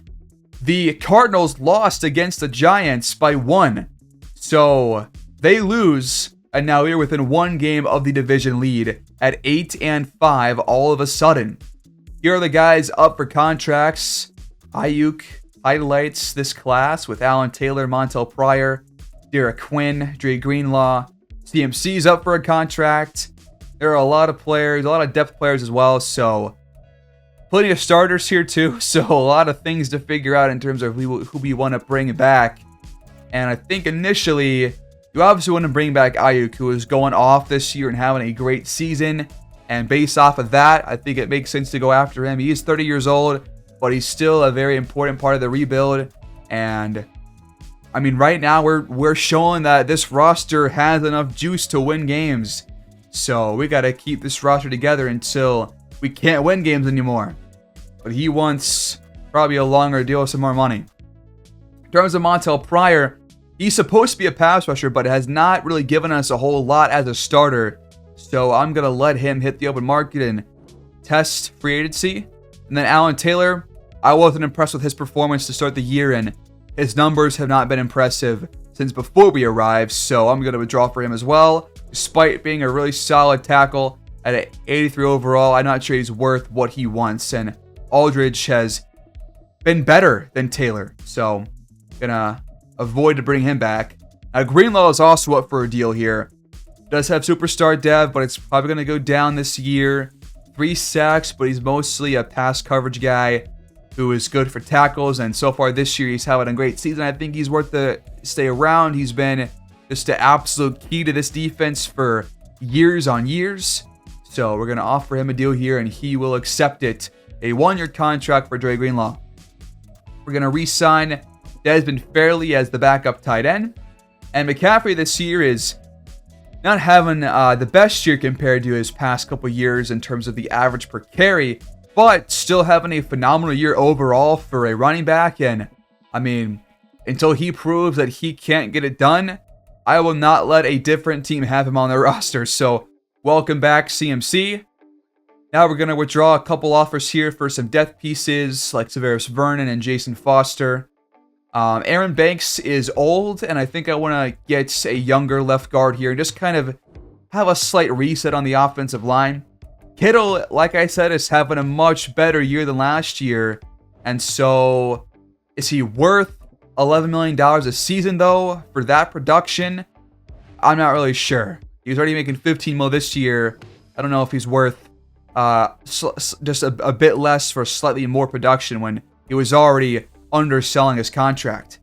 the Cardinals lost against the Giants by 1. So they lose, and now we're within 1 game of the division lead at 8-5 all of a sudden. Here are the guys up for contracts. Ayuk highlights this class with Alan Taylor, Montel Pryor, Derek Quinn, Dre Greenlaw. CMC's up for a contract. There are a lot of players, a lot of depth players as well, so plenty of starters here too, so a lot of things to figure out in terms of who we want to bring back. And I think initially, you obviously want to bring back Ayuk, who is going off this year and having a great season. And based off of that, I think it makes sense to go after him. He is 30 years old, but he's still a very important part of the rebuild. And I mean, right now we're showing that this roster has enough juice to win games. So we got to keep this roster together until we can't win games anymore. But he wants probably a longer deal with some more money. In terms of Montel Pryor, he's supposed to be a pass rusher, but has not really given us a whole lot as a starter. So I'm going to let him hit the open market and test free agency. And then Alan Taylor, I wasn't impressed with his performance to start the year, and his numbers have not been impressive since before we arrived. So I'm going to withdraw for him as well. Despite being a really solid tackle at an 83 overall, I'm not sure he's worth what he wants. And Aldridge has been better than Taylor. So going to avoid to bring him back. Now, Greenlaw is also up for a deal here. Does have superstar dev, but it's probably going to go down this year. 3 sacks, but he's mostly a pass coverage guy who is good for tackles. And so far this year, he's having a great season. I think he's worth to stay around. He's been just the absolute key to this defense for years on years. So we're going to offer him a deal here, and he will accept it. A 1-year contract for Dre Greenlaw. We're going to re-sign Desmond Fairley as the backup tight end. And McCaffrey this year is not having the best year compared to his past couple years in terms of the average per carry, but still having a phenomenal year overall for a running back. And I mean, until he proves that he can't get it done, I will not let a different team have him on their roster. So welcome back, CMC. Now we're going to withdraw a couple offers here for some depth pieces like Severus Vernon and Jason Foster. Aaron Banks is old, and I think I want to get a younger left guard here and just kind of have a slight reset on the offensive line. Kittle, like I said, is having a much better year than last year. And so, is he worth $11 million a season, though, for that production? I'm not really sure. He was already making $15 million this year. I don't know if he's worth just a bit less for slightly more production when he was already underselling his contract.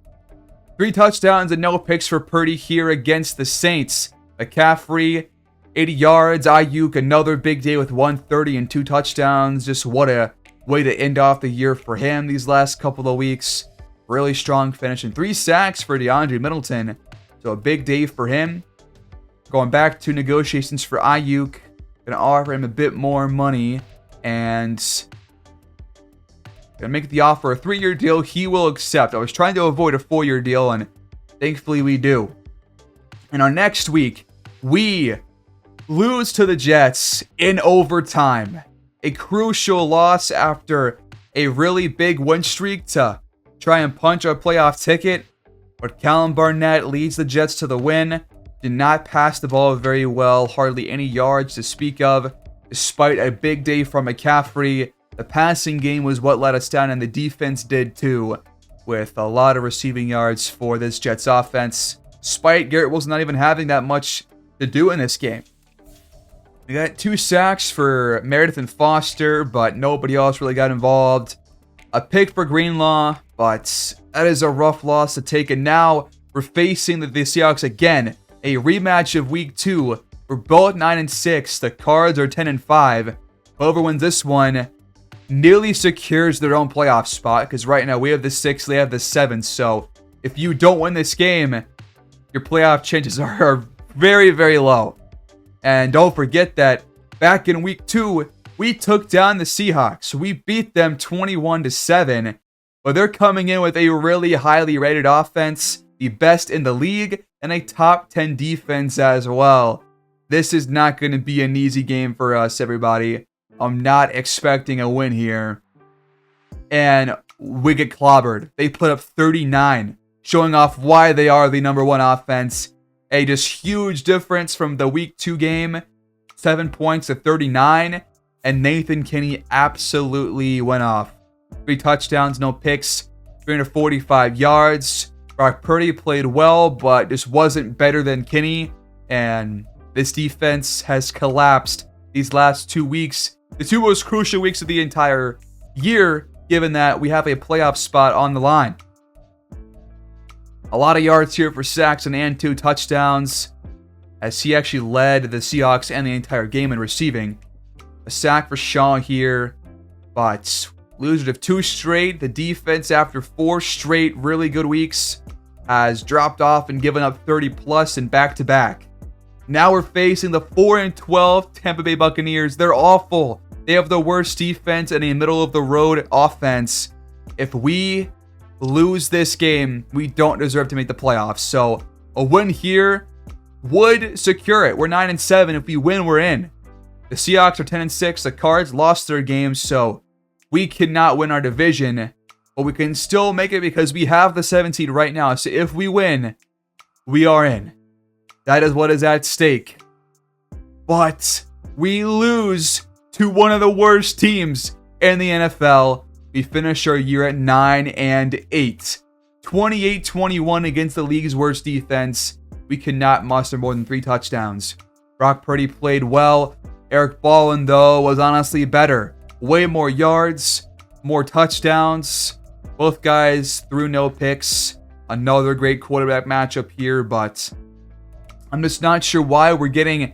3 touchdowns and no picks for Purdy here against the Saints. McCaffrey, 80 yards. Ayuk, another big day with 130 and 2 touchdowns. Just what a way to end off the year for him these last couple of weeks. Really strong finish. And 3 sacks for DeAndre Middleton. So a big day for him. Going back to negotiations for Ayuk. Going to offer him a bit more money. And gonna make the offer a 3-year deal. He will accept. I was trying to avoid a 4-year deal, and thankfully we do. And our next week, we lose to the Jets in overtime. A crucial loss after a really big win streak to try and punch our playoff ticket. But Callum Barnett leads the Jets to the win. Did not pass the ball very well. Hardly any yards to speak of. Despite a big day from McCaffrey, the passing game was what let us down, and the defense did too, with a lot of receiving yards for this Jets offense, despite Garrett Wilson not even having that much to do in this game. We got 2 sacks for Meredith and Foster, but nobody else really got involved. A pick for Greenlaw, but that is a rough loss to take, and now we're facing the Seahawks again. A rematch of Week 2. We're both 9-6. The Cards are 10-5. Whoever wins this one nearly secures their own playoff spot, because right now we have the 6, they have the 7. So if you don't win this game, your playoff chances are very, very low. And don't forget that back in Week 2, we took down the Seahawks. We beat them 21-7, but they're coming in with a really highly rated offense, the best in the league, and a top 10 defense as well. This is not going to be an easy game for us, everybody. I'm not expecting a win here. And we get clobbered. They put up 39, showing off why they are the number 1 offense. A just huge difference from the Week 2 game. 7 points to 39. And Nathan Kinney absolutely went off. 3 touchdowns, no picks, 345 yards. Brock Purdy played well, but just wasn't better than Kinney. And This defense has collapsed these last 2 weeks, the 2 most crucial weeks of the entire year, given that we have a playoff spot on the line. A lot of yards here for Saxon and 2 touchdowns, as he actually led the Seahawks and the entire game in receiving. A sack for Shaw here, but losers of 2 straight. The defense, after 4 straight really good weeks, has dropped off and given up 30 plus in back-to-back. Now we're facing the 4-12 Tampa Bay Buccaneers. They're awful. They have the worst defense and a middle-of-the-road offense. If we lose this game, we don't deserve to make the playoffs. So a win here would secure it. We're 9-7. If we win, we're in. The Seahawks are 10-6. The Cards lost their games, so we cannot win our division, but we can still make it because we have the 7 seed right now. So if we win, we are in. That is what is at stake. But we lose to one of the worst teams in the NFL. We finish our year at 9-8. 28-21 against the league's worst defense. We cannot muster more than 3 touchdowns. Brock Purdy played well. Eric Baldwin, though, was honestly better. Way more yards, more touchdowns. Both guys threw no picks. Another great quarterback matchup here, but I'm just not sure why we're getting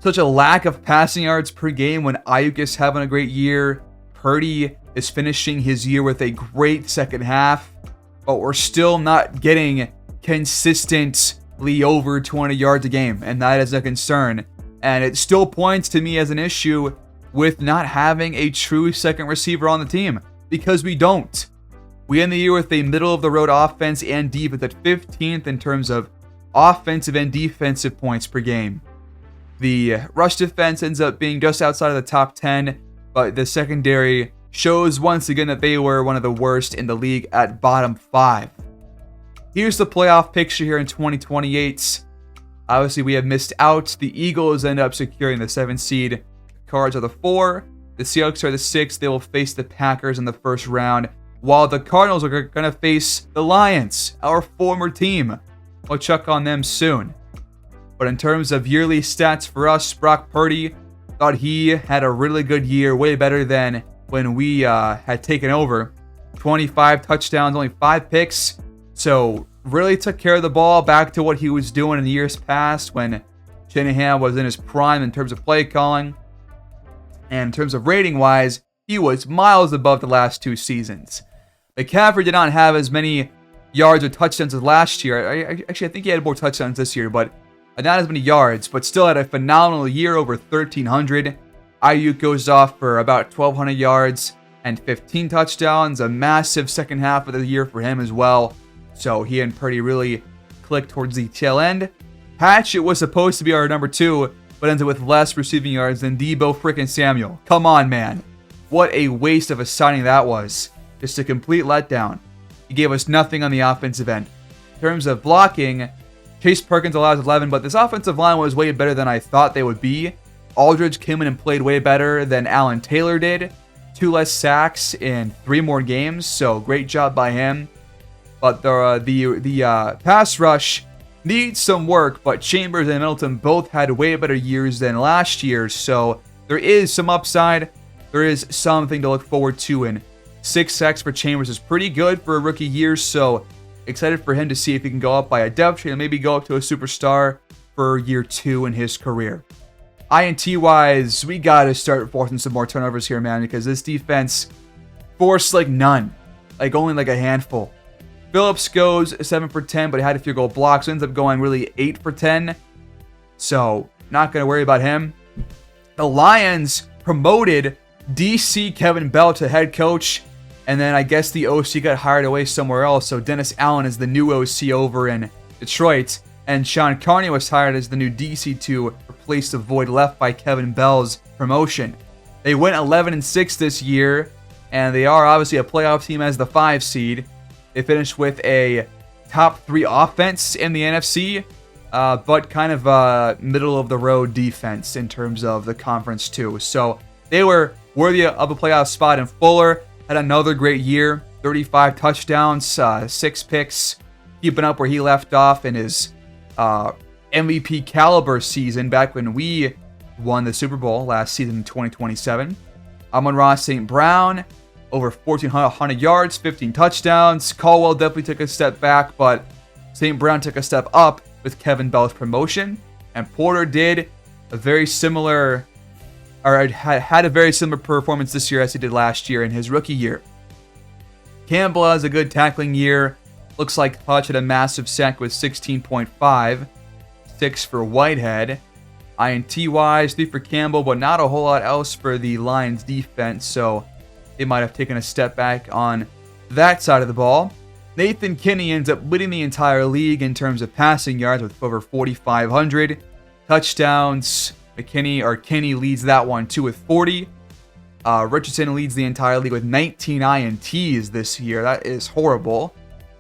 such a lack of passing yards per game when Ayuk is having a great year. Purdy is finishing his year with a great second half, but we're still not getting consistently over 20 yards a game, and that is a concern. And it still points to me as an issue with not having a true second receiver on the team, because we don't. We end the year with a middle-of-the-road offense and defense at 15th in terms of offensive and defensive points per game. The rush defense ends up being just outside of the top 10, but the secondary shows once again that they were one of the worst in the league at bottom 5. Here's the playoff picture here in 2028. Obviously, we have missed out. The Eagles end up securing the 7th seed. The Cards are the 4. The Seahawks are the 6. They will face the Packers in the first round, while the Cardinals are going to face the Lions, our former team. We'll check on them soon. But in terms of yearly stats for us, Brock Purdy thought he had a really good year, way better than when we had taken over. 25 touchdowns, only 5 picks. So really took care of the ball, back to what he was doing in years past when Shanahan was in his prime in terms of play calling. And in terms of rating-wise, he was miles above the last 2 seasons. McCaffrey did not have as many yards or touchdowns as last year. I think he had more touchdowns this year, but not as many yards, but still had a phenomenal year, over 1,300. Ayuk goes off for about 1,200 yards and 15 touchdowns. A massive second half of the year for him as well. So he and Purdy really clicked towards the tail end. Hatchett was supposed to be our number 2, but ends up with less receiving yards than Deebo frickin' Samuel. Come on, man. What a waste of a signing that was. Just a complete letdown. He gave us nothing on the offensive end. In terms of blocking, Chase Perkins allows 11, but this offensive line was way better than I thought they would be. Aldridge came in and played way better than Alan Taylor did. 2 less sacks in 3 more games, so great job by him. But the pass rush needs some work, but Chambers and Middleton both had way better years than last year, so there is some upside. There is something to look forward to, and 6 sacks for Chambers is pretty good for a rookie year, so excited for him to see if he can go up by a depth chart and maybe go up to a superstar for year 2 in his career. INT-wise, we got to start forcing some more turnovers here, man, because this defense forced like none, like only like a handful. Phillips goes 7 for 10, but he had a few goal blocks. Ends up going really 8 for 10. So, not going to worry about him. The Lions promoted DC Kevin Bell to head coach. And then I guess the OC got hired away somewhere else. So, Dennis Allen is the new OC over in Detroit. And Sean Carney was hired as the new DC to replace the void left by Kevin Bell's promotion. They went 11-6 this year. And they are obviously a playoff team as the 5 seed. They finished with a top 3 offense in the NFC, but kind of middle-of-the-road defense in terms of the conference too. So they were worthy of a playoff spot, and Fuller had another great year. 35 touchdowns, 6 picks, keeping up where he left off in his MVP caliber season back when we won the Super Bowl last season in 2027. Amon-Ra St. Brown, over 1,400 yards, 15 touchdowns. Caldwell definitely took a step back, but St. Brown took a step up with Kevin Bell's promotion. And Porter did a very similar, or had a very similar performance this year as he did last year in his rookie year. Campbell has a good tackling year. Looks like Hutch had a massive sack with 16.5. 6 for Whitehead. INT-wise, 3 for Campbell, but not a whole lot else for the Lions defense, so they might have taken a step back on that side of the ball. Nathan Kinney ends up leading the entire league in terms of passing yards with over 4,500. Touchdowns, Kinney leads that one too with 40. Richardson leads the entire league with 19 INTs this year. That is horrible.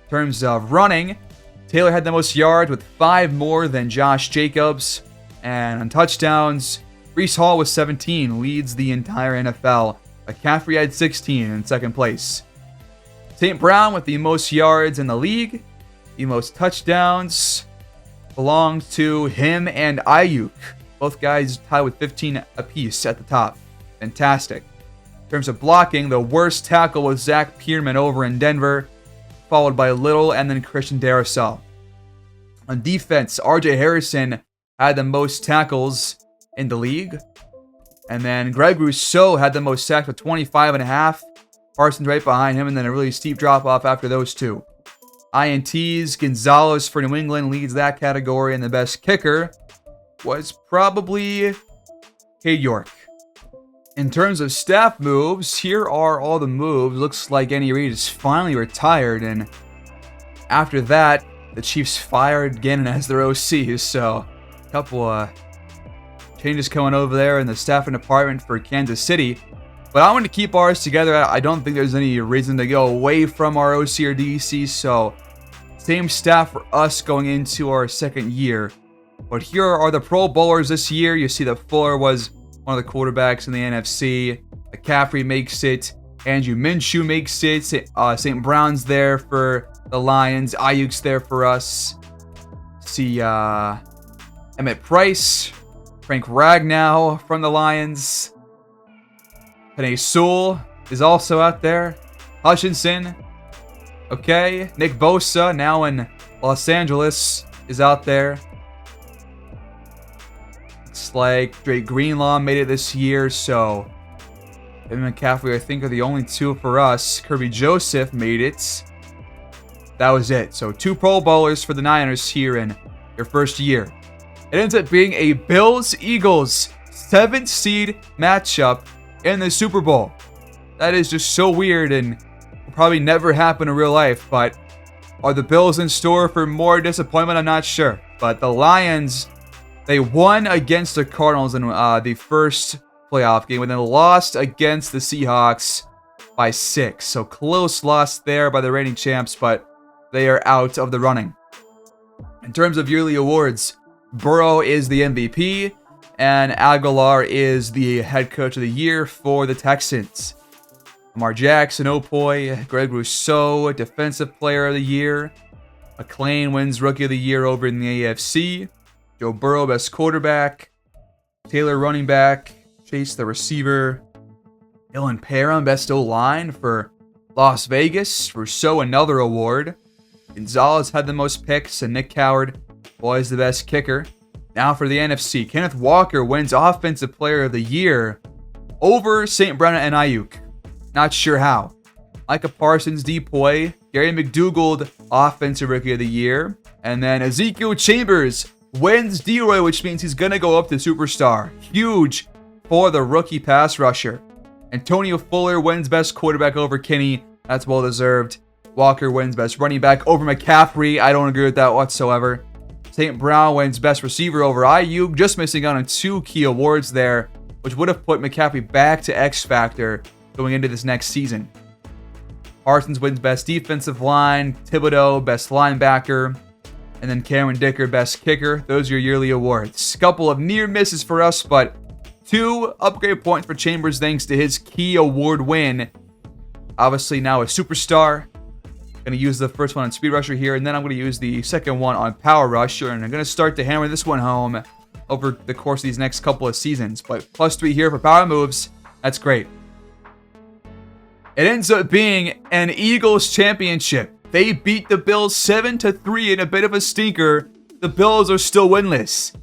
In terms of running, Taylor had the most yards with 5 more than Josh Jacobs. And on touchdowns, Breece Hall with 17 leads the entire NFL. McCaffrey had 16 in second place. St. Brown with the most yards in the league. The most touchdowns belongs to him and Ayuk. Both guys tied with 15 apiece at the top. Fantastic. In terms of blocking, the worst tackle was Zach Pearman over in Denver, followed by Little and then Christian Darrisaw. On defense, RJ Harrison had the most tackles in the league. And then Greg Rousseau had the most sacks with 25.5. Parsons right behind him, and then a really steep drop-off after those two. INTs, Gonzalez for New England leads that category, and the best kicker was probably Cade York. In terms of staff moves, here are all the moves. Looks like Andy Reid is finally retired, and after that, the Chiefs fired Gannon as their OC, so a couple changes coming over there in the staffing department for Kansas City. But I want to keep ours together. I don't think there's any reason to go away from our OC or DC, so same staff for us going into our second year. But here are the Pro Bowlers this year. You see that Fuller was one of the quarterbacks in the NFC. McCaffrey makes it. Andrew Minshew makes it. St. Brown's there for the Lions. Ayuk's there for us. See Emmett Price. Frank Ragnow from the Lions. Penei Sewell is also out there. Hutchinson. Okay. Nick Bosa, now in Los Angeles, is out there. It's like Drake Greenlaw made it this year, so him and McCaffrey, I think, are the only two for us. Kirby Joseph made it. That was it. So 2 Pro Bowlers for the Niners here in their first year. It ends up being a Bills-Eagles 7th seed matchup in the Super Bowl. That is just so weird and will probably never happen in real life. But are the Bills in store for more disappointment? I'm not sure. But the Lions, they won against the Cardinals in the first playoff game, and then lost against the Seahawks by 6. So close loss there by the reigning champs, but they are out of the running. In terms of yearly awards, Burrow is the MVP, and Aguilar is the head coach of the year for the Texans. Lamar Jackson, Greg Rousseau, defensive player of the year. McClain wins rookie of the year over in the AFC. Joe Burrow, best quarterback. Taylor, running back. Chase, the receiver. Dylan Parham, best O-line for Las Vegas. Rousseau, another award. Gonzalez had the most picks, and Nick Coward was the best kicker. Now for the NFC, Kenneth Walker wins Offensive Player of the Year over St. Brown and Ayuk. Not sure how. Micah Parsons, DPOY. Gary McDougald, Offensive Rookie of the Year. And then Ezekiel Chambers wins D-Roy, which means he's going to go up to Superstar. Huge for the rookie pass rusher. Antonio Fuller wins Best Quarterback over Kinney. That's well deserved. Walker wins Best Running Back over McCaffrey. I don't agree with that whatsoever. St. Brown wins Best Receiver over Ayuk. Just missing out on 2 key awards there, which would have put McCaffrey back to X Factor going into this next season. Parsons wins Best Defensive Line. Thibodeau, Best Linebacker. And then Cameron Dicker, Best Kicker. Those are your yearly awards. Couple of near misses for us, but 2 upgrade points for Chambers thanks to his key award win. Obviously now a superstar. Going to use the first one on Speed Rusher here, and then I'm going to use the second one on Power Rusher, and I'm going to start to hammer this one home over the course of these next couple of seasons. But +3 here for power moves. That's great. It ends up being an Eagles championship. They beat the Bills 7-3 in a bit of a stinker. The Bills are still winless.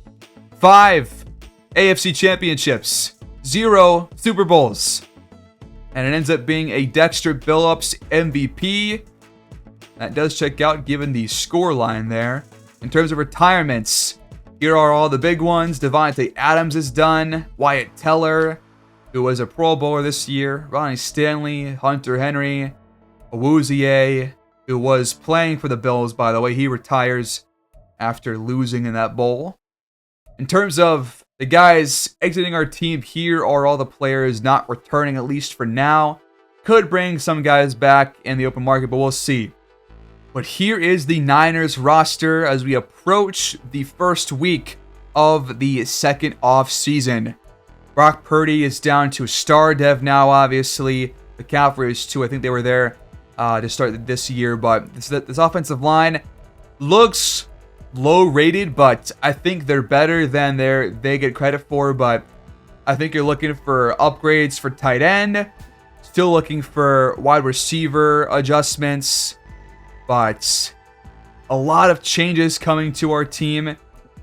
5 AFC championships. 0 Super Bowls. And it ends up being a Dexter Billups MVP. That does check out given the score line there. In terms of retirements, here are all the big ones. Devontae Adams is done. Wyatt Teller, who was a Pro Bowler this year. Ronnie Stanley, Hunter Henry, Awuzie, who was playing for the Bills, by the way. He retires after losing in that bowl. In terms of the guys exiting our team, here are all the players not returning, at least for now. Could bring some guys back in the open market, but we'll see. But here is the Niners roster as we approach the first week of the second off season. Brock Purdy is down to star dev now, obviously. McCaffrey is too. I think they were there to start this year. But this offensive line looks low rated, but I think they're better than they get credit for. But I think you're looking for upgrades for tight end. Still looking for wide receiver adjustments. But a lot of changes coming to our team.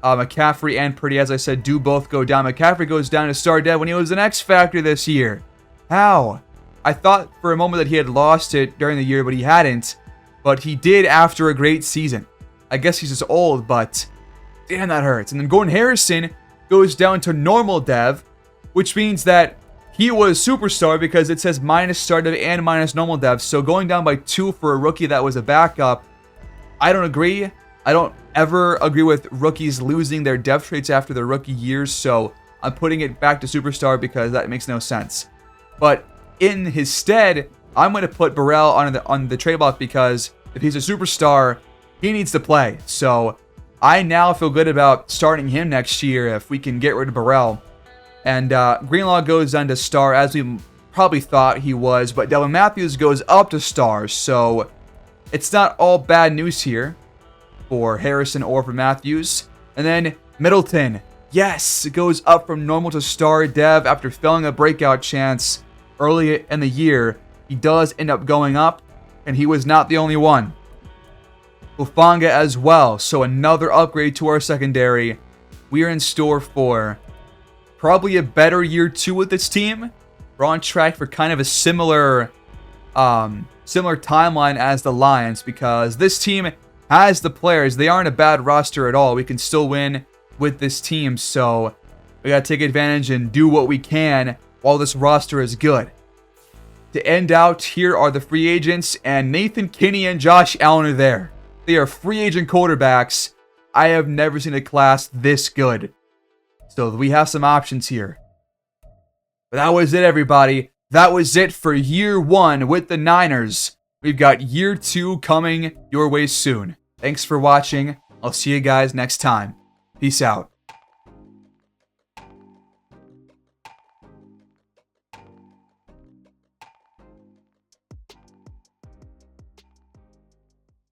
McCaffrey and Purdy, as I said, do both go down. McCaffrey goes down to star dev when he was an X Factor this year. How? I thought for a moment that he had lost it during the year, but he hadn't. But he did after a great season. I guess he's just old, but damn, that hurts. And then Gordon Harrison goes down to normal dev, which means that he was superstar because it says minus star dev and minus normal dev. So going down by 2 for a rookie that was a backup, I don't agree. I don't ever agree with rookies losing their dev traits after their rookie years. So I'm putting it back to superstar because that makes no sense. But in his stead, I'm going to put Burrell on the trade block because if he's a superstar, he needs to play. So I now feel good about starting him next year if we can get rid of Burrell. And Greenlaw goes down to star as we probably thought he was. But Delvin Matthews goes up to star. So it's not all bad news here for Harrison or for Matthews. And then Middleton. Yes, it goes up from normal to star dev after failing a breakout chance early in the year. He does end up going up. And he was not the only one. Hufanga as well. So another upgrade to our secondary. We are in store for probably a better year 2 with this team. We're on track for kind of a similar timeline as the Lions because this team has the players. They aren't a bad roster at all. We can still win with this team. So we got to take advantage and do what we can while this roster is good. To end out, here are the free agents, and Nathan Kinney and Josh Allen are there. They are free agent quarterbacks. I have never seen a class this good. So we have some options here. But that was it, everybody. That was it for year 1 with the Niners. We've got year 2 coming your way soon. Thanks for watching. I'll see you guys next time. Peace out.